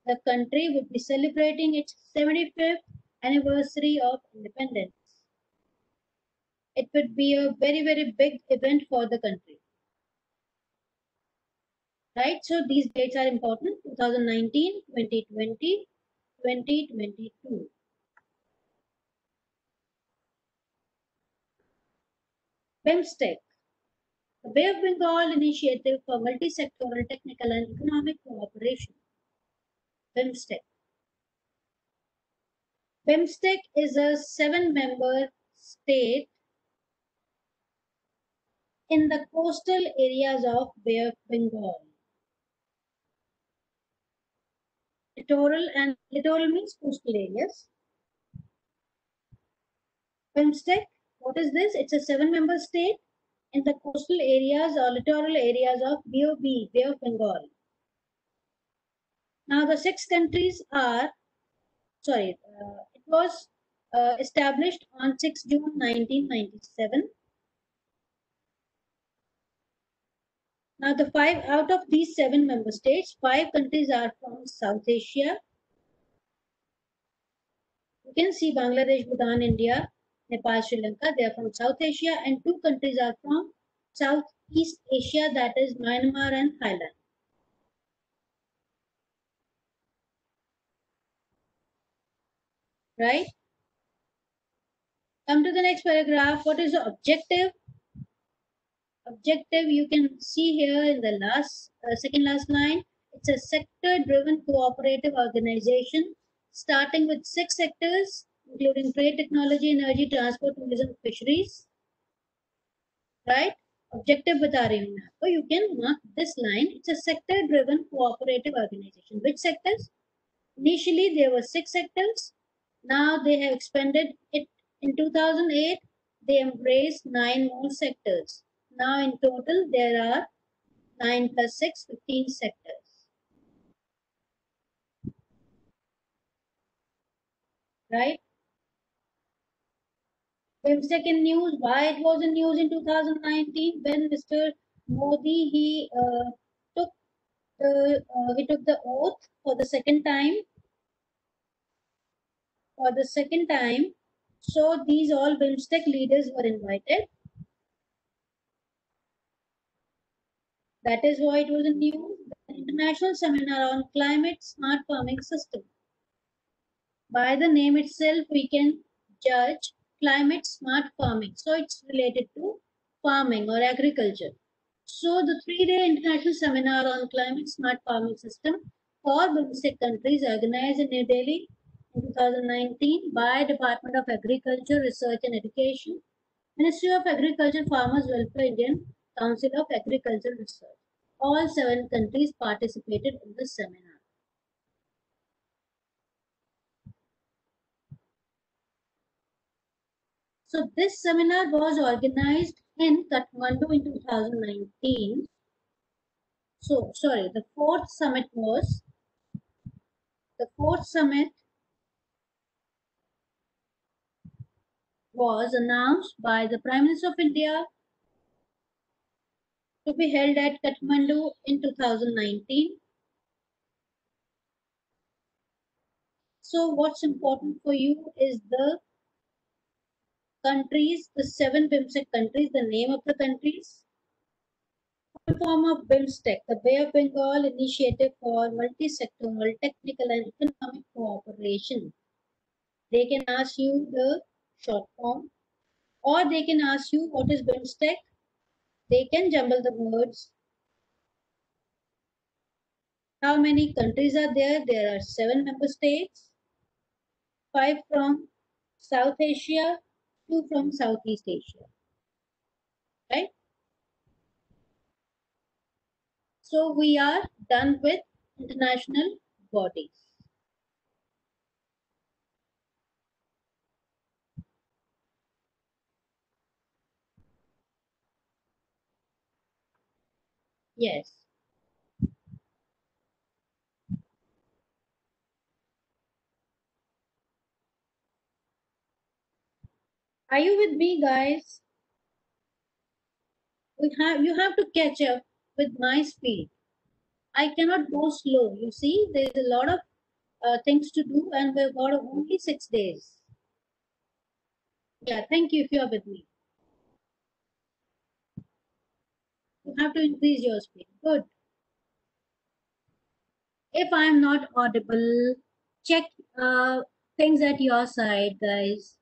The country would be celebrating its 75th anniversary of independence. It would be a very, very big event for the country. Right? So these dates are important: 2019, 2020, 2022. BIMSTEC, the Bay of Bengal Initiative for Multi-Sectoral Technical and Economic Cooperation. BIMSTEC. BIMSTEC is a 7-member state in the coastal areas of Bay of Bengal. Littoral means coastal areas. BIMSTEC, what is this? It's a 7-member state in the coastal areas or littoral areas of BOB, Bay of Bengal. Now the 6 countries are, it was established on 6 June 1997. Now the 5 out of these 7 member states, 5 countries are from South Asia. You can see Bangladesh, Bhutan, India, Nepal, Sri Lanka, they are from South Asia, and 2 countries are from Southeast Asia, that is Myanmar and Thailand. Right? Come to the next paragraph. What is the objective? Objective you can see here in the second last line. It's a sector-driven cooperative organization starting with 6 sectors, including trade, technology, energy, transport, tourism, fisheries. Right? Objective बता रही हूँ मैं आपको. You can mark this line. It's a sector-driven cooperative organization. Which sectors? Initially, there were 6 sectors. Now they have expanded it. In 2008, they embraced 9 more sectors. Now in total, there are 9 plus 6, 15 sectors. Right? BIMSTEC in news. Why it was in news in 2019? When Mr. Modi, took the oath for the second time. So these all BIMSTEC leaders were invited. That is why it was a new international seminar on climate smart farming system. By the name itself, we can judge climate smart farming. So it's related to farming or agriculture. So the 3-day international seminar on climate smart farming system for BIMSTEC countries organized in New Delhi in 2019 by Department of Agriculture, Research and Education, Ministry of Agriculture, Farmers Welfare, Indian Council of Agricultural Research. All 7 countries participated in the seminar. So this seminar was organized in Kathmandu in 2019. So, sorry, the fourth summit was announced by the Prime Minister of India to be held at Kathmandu in 2019. So what's important for you is the countries, the 7 BIMSTEC countries, the name of the countries. Full form of BIMSTEC, the Bay of Bengal Initiative for Multi-Sectoral Technical and Economic Cooperation. They can ask you the short form, or they can ask you what is BIMSTEC. They can jumble the words. How many countries are there? There are 7 member states, 5 from South Asia, 2 from Southeast Asia. Right? So we are done with international bodies. Yes. Are you with me, guys? You have to catch up with my speed. I cannot go slow. You see, there's a lot of things to do, and we've got only 6 days. Yeah, thank you if you are with me. You have to increase your speed. Good. If I'm not audible, check things at your side, guys.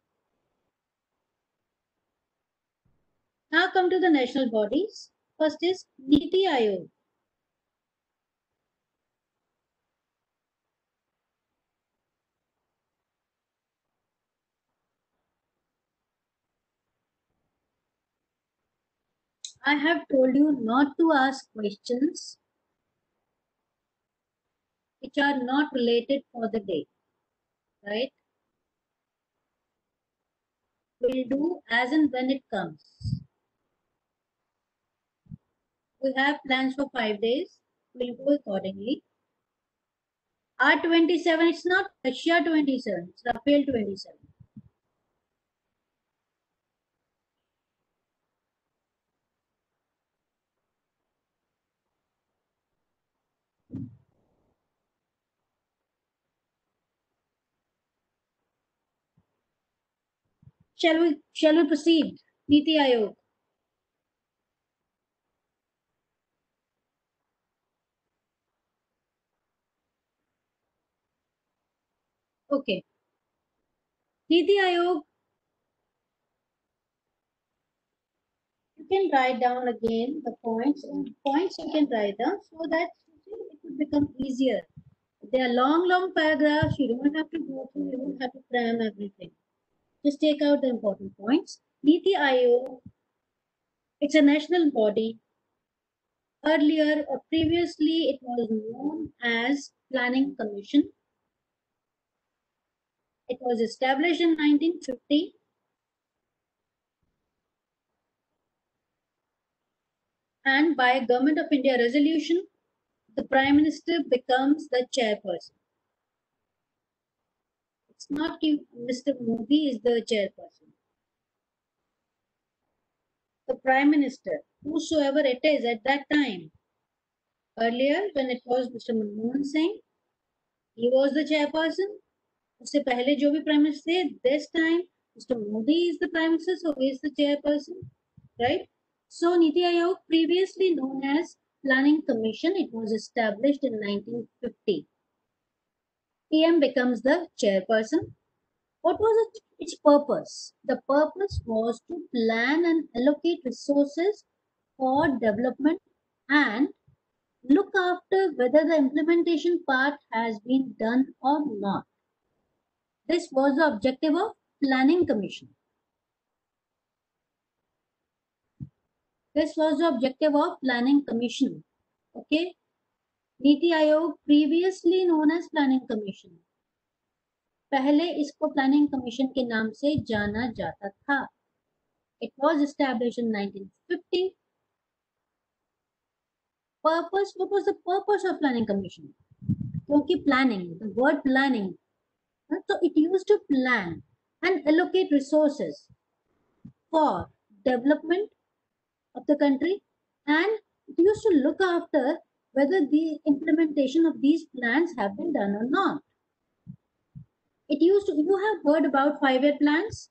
Now come to the national bodies. First is Niti Aayog. I have told you not to ask questions which are not related for the day, right? We'll do as and when it comes. We have plans for 5 days. We'll go accordingly. R27, it's not Russia 27, it's Rafale 27. Shall we proceed? Niti Aayog. Okay. Niti Aayog, you can write down again the points, and points you can write down so that it will become easier. They are long paragraphs. You don't have to go through, you don't have to cram everything. Just take out the important points. Niti Aayog, it's a national body. Earlier or previously, it was known as Planning Commission. It was established in 1950, and by Government of India resolution, the Prime Minister becomes the chairperson. It's not Mr. Modi is the chairperson. The Prime Minister, whosoever it is at that time. Earlier, when it was Mr. Manmohan Singh, he was the chairperson. उससे पहले जो भी Prime Minister थे, this time Mr. Modi is the Prime Minister, so he is the chairperson, right? So Niti Aayog, previously known as Planning Commission, it was established in 1950. PM becomes the chairperson. What was its purpose? The purpose was to plan and allocate resources for development and look after whether the implementation part has been done or not. This was the objective of Planning Commission. This was the objective of Planning Commission. Okay. Niti Aayog, previously known as Planning Commission. पहले इसको planning commission के नाम से जाना जाता था. It was established in 1950. Purpose, what was the purpose of planning commission? क्योंकि planning, the word planning, so it used to plan and allocate resources for development of the country, and it used to look after whether the implementation of these plans have been done or not. It used to, you have heard about 5-year plans?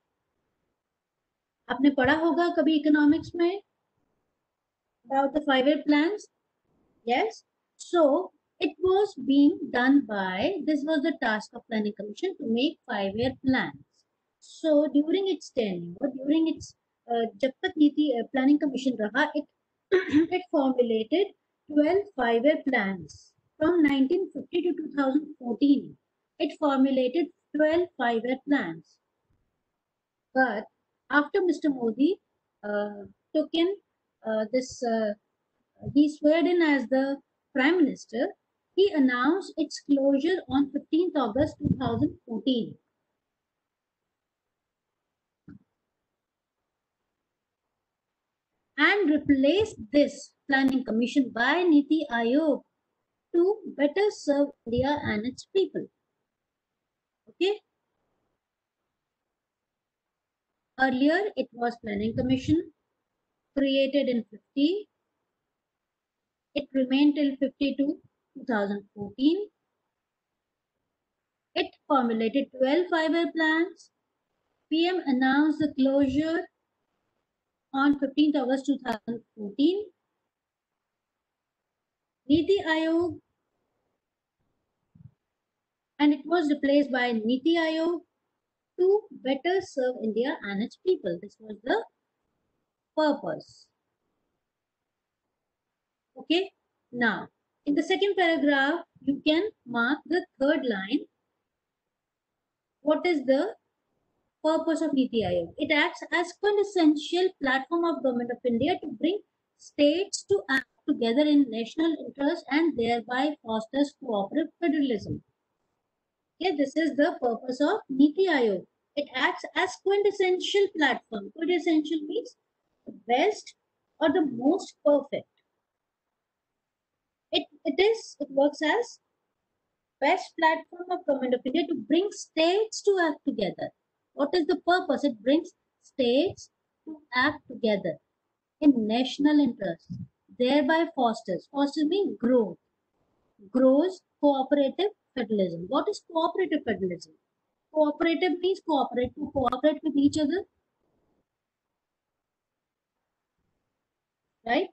आपने पढ़ा होगा कभी economics में about the 5-year plans? Yes. So it was being done by, this was the task of Planning Commission to make 5-year plans. So during its tenure, during its जब तक नीति Planning Commission रहा, it it formulated 12 5-year plans from 1950 to 2014. It formulated 12 5-year plans. But after Mr. Modi took in this, he sweared in as the Prime Minister, he announced its closure on 15th August 2014. And replaced this Planning Commission by Niti Aayog to better serve India and its people. Okay. Earlier, it was Planning Commission, created in 50. It remained till 52, 2014. It formulated 12 5-year plans. PM announced the closure on 15th August 2014. Niti Aayog, and it was replaced by Niti Aayog to better serve India and its people. This was the purpose. Okay. Now, in the second paragraph, you can mark the third line. What is the purpose of Niti Aayog? It acts as quintessential platform of Government of India to bring states to act together in national interest and thereby fosters cooperative federalism. Okay, this is the purpose of Niti Aayog. It acts as quintessential platform. Quintessential means the best or the most perfect. It works as best platform of Government of India to bring states to act together. What is the purpose? It brings states to act together in national interest, thereby fosters. Fosters means growth. Grows cooperative federalism. What is cooperative federalism? Cooperative means cooperate, to cooperate with each other, right?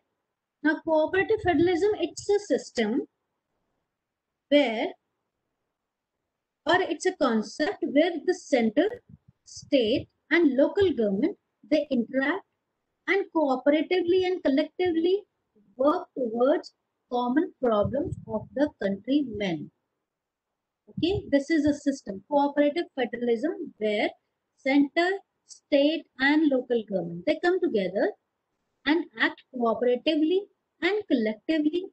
Now, cooperative federalism, it's a system where, or it's a concept where the center, state, and local government, they interact and cooperatively and collectively work towards common problems of the countrymen. Okay, this is a system, cooperative federalism, where center, state, and local government, they come together and act cooperatively and collectively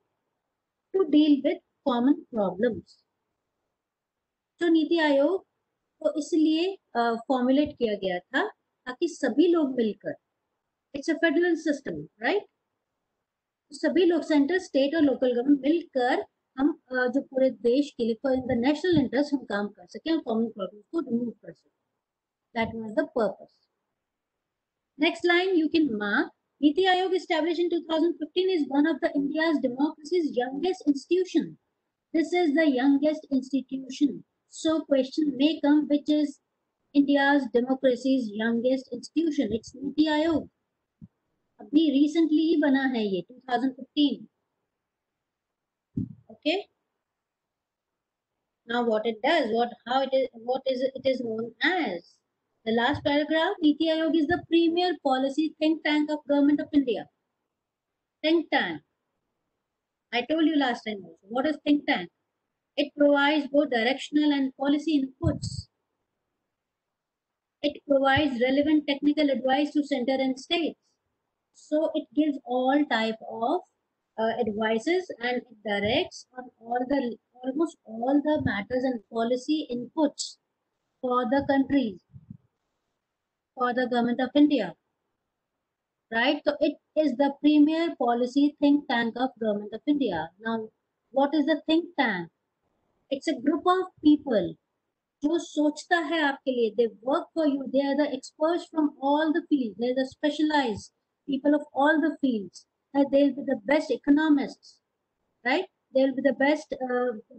to deal with common problems. तो नीति आयोग को इसलिए formulate किया गया था ताकि सभी लोग मिलकर, it's a federal system, right, सभी लोग सेंटर, स्टेट और लोकल गवर्नमेंट मिलकर हम जो पूरे देश के लिए फॉर द नेशनल इंटरेस्ट हम काम कर सकें और कॉमन प्रॉब्लम को रिमूव कर सकें. That was the purpose. Next line you can mark. Niti Aayog established in 2015 is one of the India's democracy's youngest institution. This is the youngest institution. So question may come, which is India's democracy's youngest institution? It's Niti Aayog. अभी recently ही बना है ये 2015. Okay. Now what it does, it is known as. The last paragraph, Niti Aayog is the premier policy think tank of Government of India. Think tank. I told you last time also. What is think tank? It provides both directional and policy inputs. It provides relevant technical advice to center and states. So it gives all type of advices and it directs on almost all the matters and policy inputs for the countries, for the Government of India. Right? So it is the premier policy think tank of Government of India. Now, what is the think tank? It's a group of people जो सोचता है आपके लिए. They work for you. They are the experts from all the fields. They are the specialized people of all the fields. They'll be the best economists, right? They'll be the best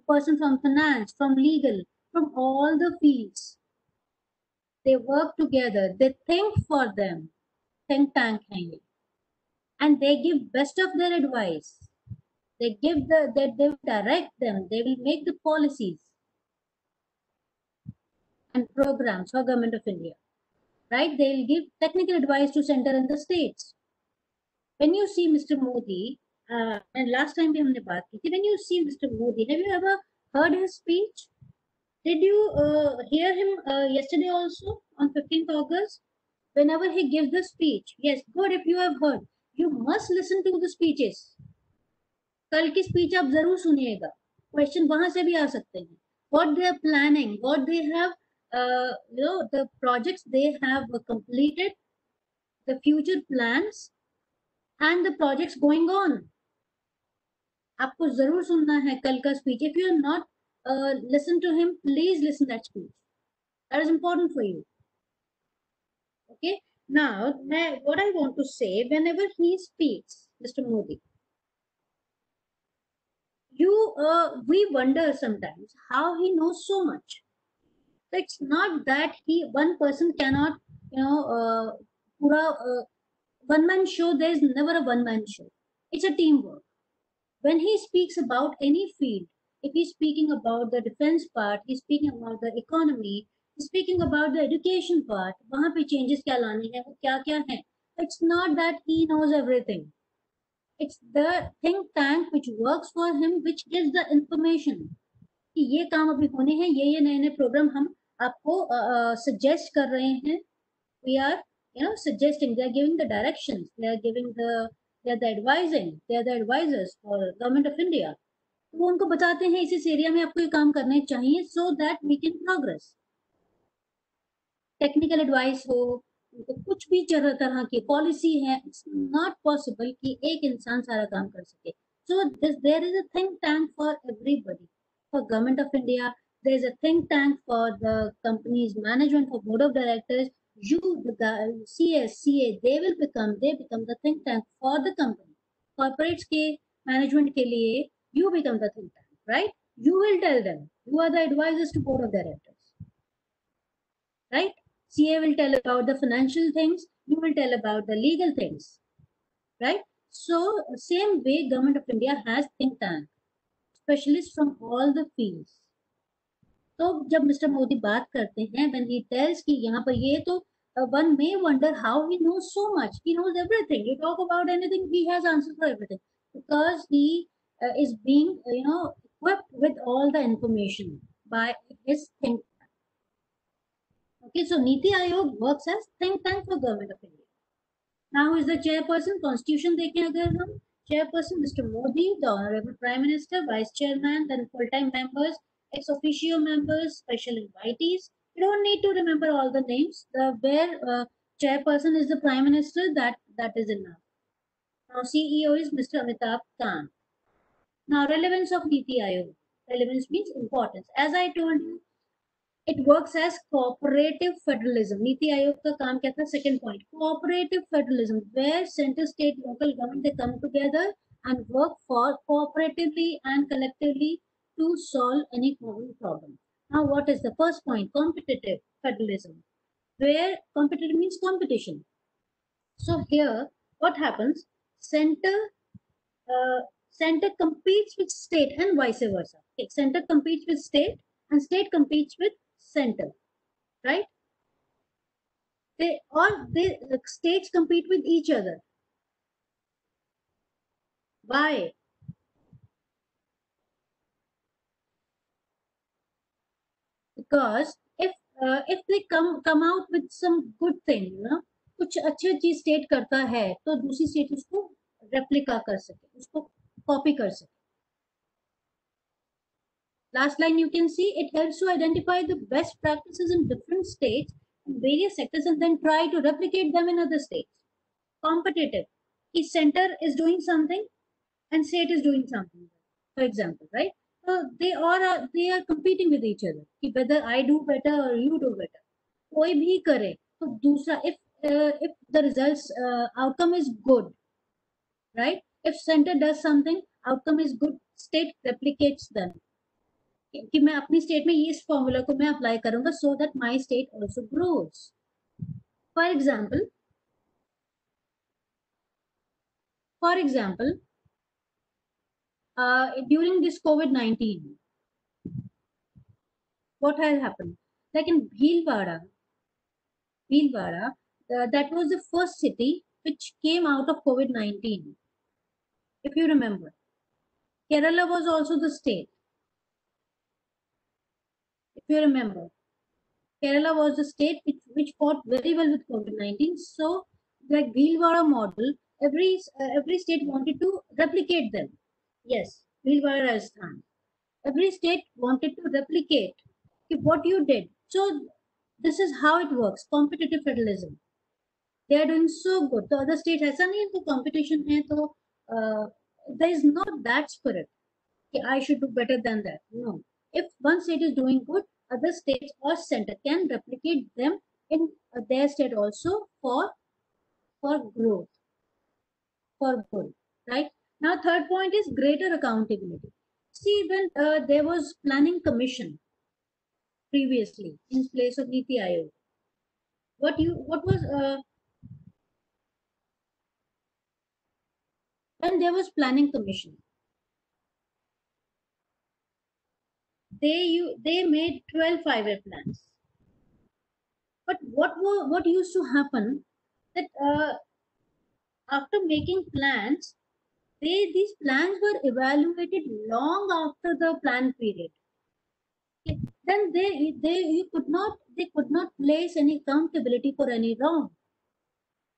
person from finance, from legal, from all the fields. They work together. They think for them. Think tank है ये. And they give best of their advice. They will direct them. They will make the policies and programs for Government of India, right? They will give technical advice to center and the states. When you see Mr. Modi, and last time we हमने बात की थी, when you see Mr. Modi, have you ever heard his speech? Did you hear him yesterday also on 15th August? Whenever he gives the speech, yes, good. If you have heard, you must listen to the speeches. कल की speech आप जरूर सुनिएगा. Question वहां से भी आ सकते हैं. What they are planning, what they have, the projects they have completed, the future plans, and the projects going on. आपको जरूर सुनना है कल का speech. If you are not listen to him, please listen that speech. That is important for you. Okay. Now, what I want to say, whenever he speaks, Mr. Modi, we wonder sometimes how he knows so much. It's not that one person cannot, pura, one man show. There is never a one man show. It's a teamwork. When he speaks about any field, if he's speaking about the defense part, he's speaking about the economy, he's speaking about the education part, वहाँ पे changes क्या लाने हैं, वो क्या क्या है. It's not that he knows everything. It's the think tank which works for him, which gives the information. कि ये काम अभी होने हैं, ये नए नए प्रोग्राम हम आपको सजेस्ट कर रहे हैं. We are, suggesting. They are giving the directions. They are giving they are the advising. They are the advisors for government of India. वो उनको बताते हैं इस एरिया में आपको ये काम करने चाहिए, so that we can progress. Technical advice हो, उनको कुछ भी तरह की पॉलिसी है, इट्स नॉट पॉसिबल कि एक इंसान सारा काम कर सके. So there is a think tank for everybody. For government of India there is a think tank for the company's management, for board of directors. The CS, CA, they become the think tank for the company. Corporates के management के लिए you become the think tank, right? You will tell them. You are the advisors to board of directors, right? CA will tell about the financial things, you will tell about the legal things, right? So same way government of India has think tank, specialists from all the fields. तो जब mister Modi बात करते हैं, when he tells कि यहाँ पर ये, तो one may wonder how he knows so much. He knows everything. You talk about anything, he has answers for everything, because he is being, equipped with all the information by his think. Okay, so Niti Aayog works as think tank for government of India. Now who is the chairperson? Constitution देखें अगर हम, chairperson Mr. Modi, the honorable prime minister, vice chairman, then full-time members, ex officio members, special invitees. You don't need to remember all the names. Where chairperson is the prime minister, that is enough. Now CEO is Mr. Amitabh Kant. Now relevance of Niti Aayog. Relevance means importance. As I told you, it works as cooperative federalism. NITI Aayog का काम क्या था? Second point, cooperative federalism, where center, state, local government, they come together and work for cooperatively and collectively to solve any common problem. Now, what is the first point? Competitive federalism, where competitive means competition. So here, what happens? Center competes with state and vice versa. Okay, center competes with state and state competes with center, right? The states compete with each other. Why? Because if they come out with some good thing, कुछ अच्छी चीज state करता है, तो दूसरी state उसको replica कर सके, उसको कॉपी कर सके. Last line you can see, it helps to identify the best practices in different states and various sectors and then try to replicate them in other states. Competitive. Each center is doing something and state is doing something, for example, right? So they are competing with each other. Whether I do better or you do better. कोई भी करे तो दूसरा, if the results outcome is good, right? If center does something, outcome is good, state replicates them. कि मैं अपनी state में इस फॉर्मूला को मैं अप्लाई करूंगा, so that my state also grows. For example, during this COVID-19, what has happened? Like in Bhilwara, that was the first city which came out of COVID-19. If you remember, Kerala was also the state. If you remember, Kerala was the state which fought very well with COVID-19. So, like Bhilwara model, every state wanted to replicate them. Yes, Bhilwara Rajasthan. Every state wanted to replicate what you did. So, this is how it works. Competitive federalism. They are doing so good. The other state ऐसा नहीं है तो competition है तो there is not that spirit. I should do better than that. No. If one state is doing good, other states or center can replicate them in their state also for growth, for good, right? Now, third point is greater accountability. See, when there was planning commission previously in place of Niti Aayog, what was when there was planning commission, they made 12 5-year plans. But what used to happen that after making plans, these plans were evaluated long after the plan period. Then they could not place any accountability for any wrong.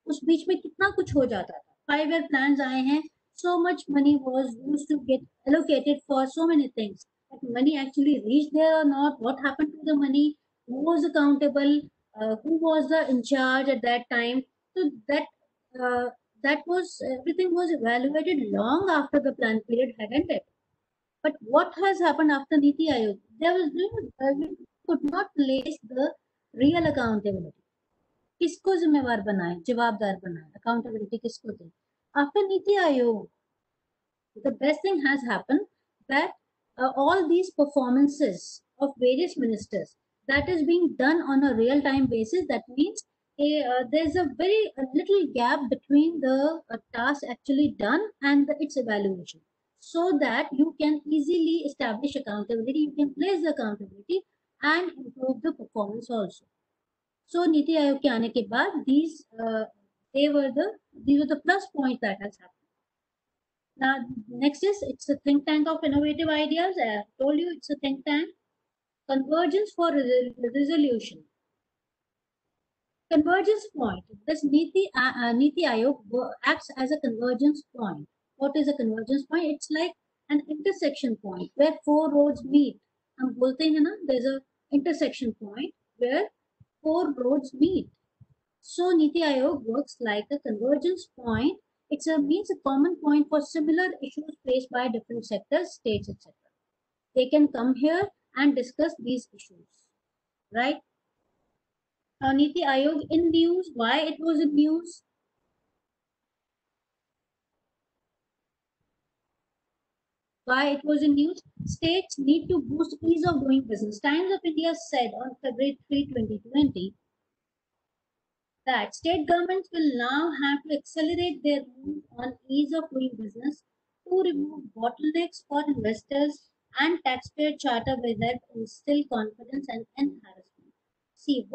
उस बीच में कितना कुछ हो जाता था. 5-year plans आए हैं. So much money was used to get allocated for so many things. But money actually reached there or not? What happened to the money? Who was accountable? Who was the in charge at that time? So uh, that was everything was evaluated long after the plan period had ended. But what has happened after Niti Aayog? There was you could not place the real accountability. किसको जिम्मेवार बनाए, जवाबदार बनाए, accountability किसको दे? After Niti Aayog, the best thing has happened that all these performances of various ministers that is being done on a real time basis. That means there's a very little gap between the task actually done and its evaluation, so that you can easily establish accountability, you can place the accountability and improve the performance also. So Niti Aayog के आने के बाद these were the plus points that has happened. Now, next is it's a think tank of innovative ideas. I have told you it's a think tank. Convergence for resolution. Convergence point. This Niti Aayog acts as a convergence point. What is a convergence point? It's like an intersection point where four roads meet. हम बोलते हैं ना, there's a intersection point where four roads meet. So Niti Aayog works like a convergence point. It means a common point for similar issues faced by different sectors, states, etc. They can come here and discuss these issues, right? Niti Aayog in news. Why it was in news? Why it was in news? States need to boost ease of doing business. Times of India said on February 3, 2020, that state governments will now have to accelerate their move on ease of doing business to remove bottlenecks for investors and taxpayer charter will help instill confidence and end harassment. See,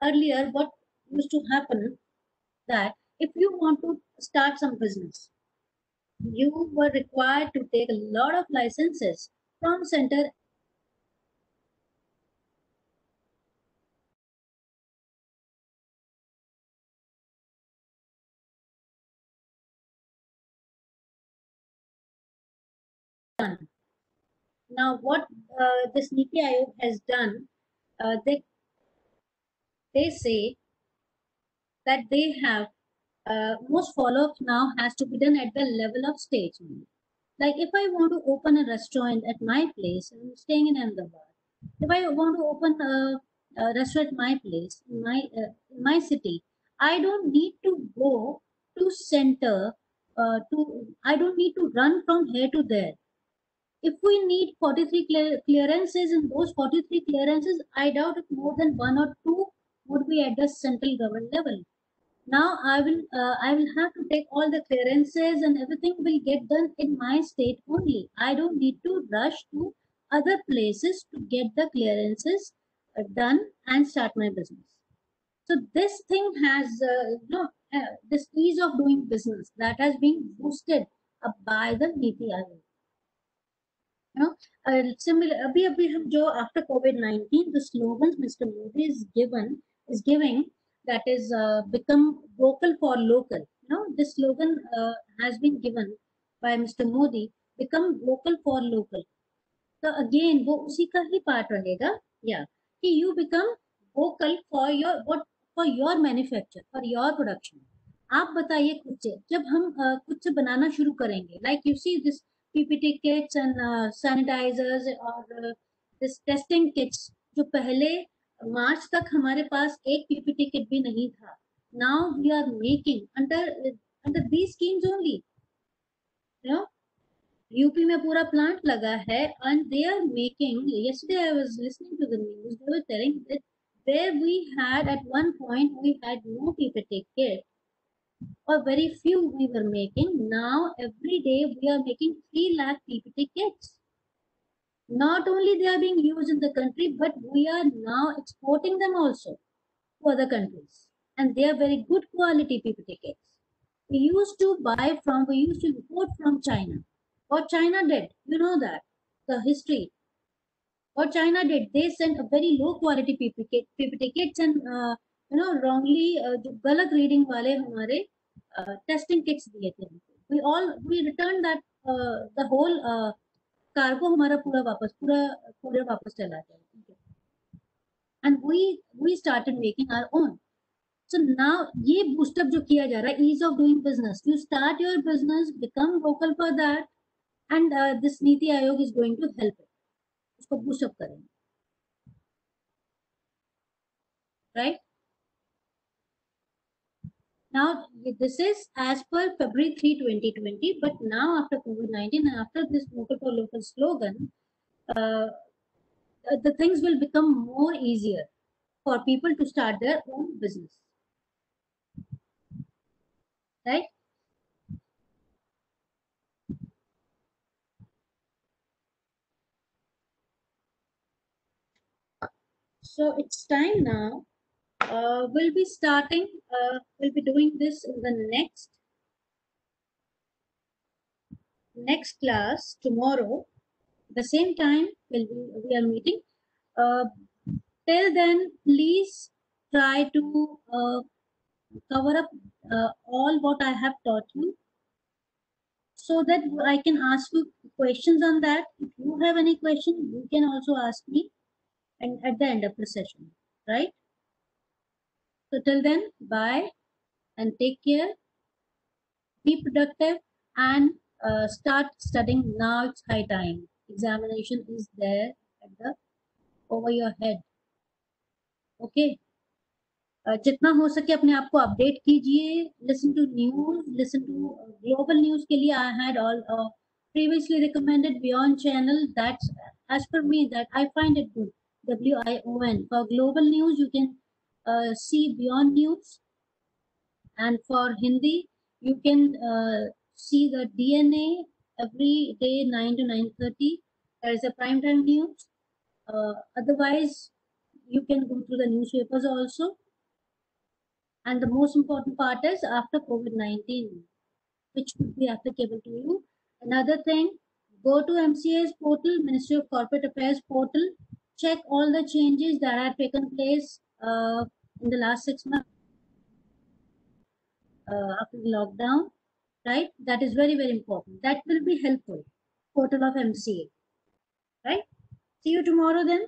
earlier what used to happen that if you want to start some business, you were required to take a lot of licenses from center. Now, what this Niti Aayog has done, they say that they have most follow-up now has to be done at the level of stage. Like if I want to open a restaurant at my place, I'm staying in Ahmedabad. If I want to open a restaurant at my place, in my city, I don't need to go to center. I don't need to run from here to there. If we need 43 clearances, in those 43 clearances, I doubt if more than one or two would be at the central government level. Now I will have to take all the clearances and everything will get done in my state only. I don't need to rush to other places to get the clearances done and start my business. So this thing has this ease of doing business that has been boosted up by the Niti Aayog. Similar अभी हम जो after COVID-19 the slogans Mr. Modi is giving, that is become vocal for local. This slogan has been given by Mr. Modi, become vocal for local. So again वो उसी का ही part रहेगा, कि you become vocal for your manufacture, for your production. आप बताइए खुद से, जब हम खुद से बनाना शुरू करेंगे, like you see this PPT kits and sanitizers और this testing kits जो पहले मार्च तक हमारे पास एक पीपीटी किट भी नहीं था. Now we are making under these schemes only. You know, UP में पूरा प्लांट लगा है and they are making. Yesterday I was listening to the news. They were telling that where we had at one point we had no PPT kit or very few we were making. Now every day we are making 3 lakh PPT kits. Not only they are being used in the country, but we are now exporting them also to other countries, and they are very good quality PPT kits. We used to import from China. What China did, you know that, the history. What China did, they sent a very low quality PPT kits and wrongly जो गलत reading वाले हमारे testing kits दिए थे. We returned that the whole cargo हमारा पूरा वापस चला गया. And we started making our own. So now ये boost up जो किया जा रहा है, ease of doing business. You start your business, become vocal for that, and this Niti Aayog is going to help it. उसको boost up करेंगे, right? Now this is as per February 3, 2020. But now after COVID-19 and after this vocal for local slogan, the things will become more easier for people to start their own business, right? So it's time now. We'll be doing this in the next class tomorrow. The same time we are meeting. Till then, please try to cover up all what I have taught you, so that I can ask you questions on that. If you have any question, you can also ask me, and at the end of the session, right? So till then, bye and take care. Be productive and start studying now. It's high time. Examination is there at the over your head. Okay. जितना हो सके अपने आप को update कीजिए. Listen to news. Listen to global news के लिए I had all previously recommended Beyond channel. That's as per me that I find it good. WION. For global news you can see Beyond News, and for Hindi you can see the DNA every day 9 to 9:30. There is a prime time news. Otherwise you can go through the newspapers also. And the most important part is after COVID-19, which would be applicable to you. Another thing, go to MCA's portal, Ministry of Corporate Affairs portal, check all the changes that have taken place in the last 6 months after the lockdown, right? That is very, very important. That will be helpful. Portal of MCA, right? See you tomorrow then.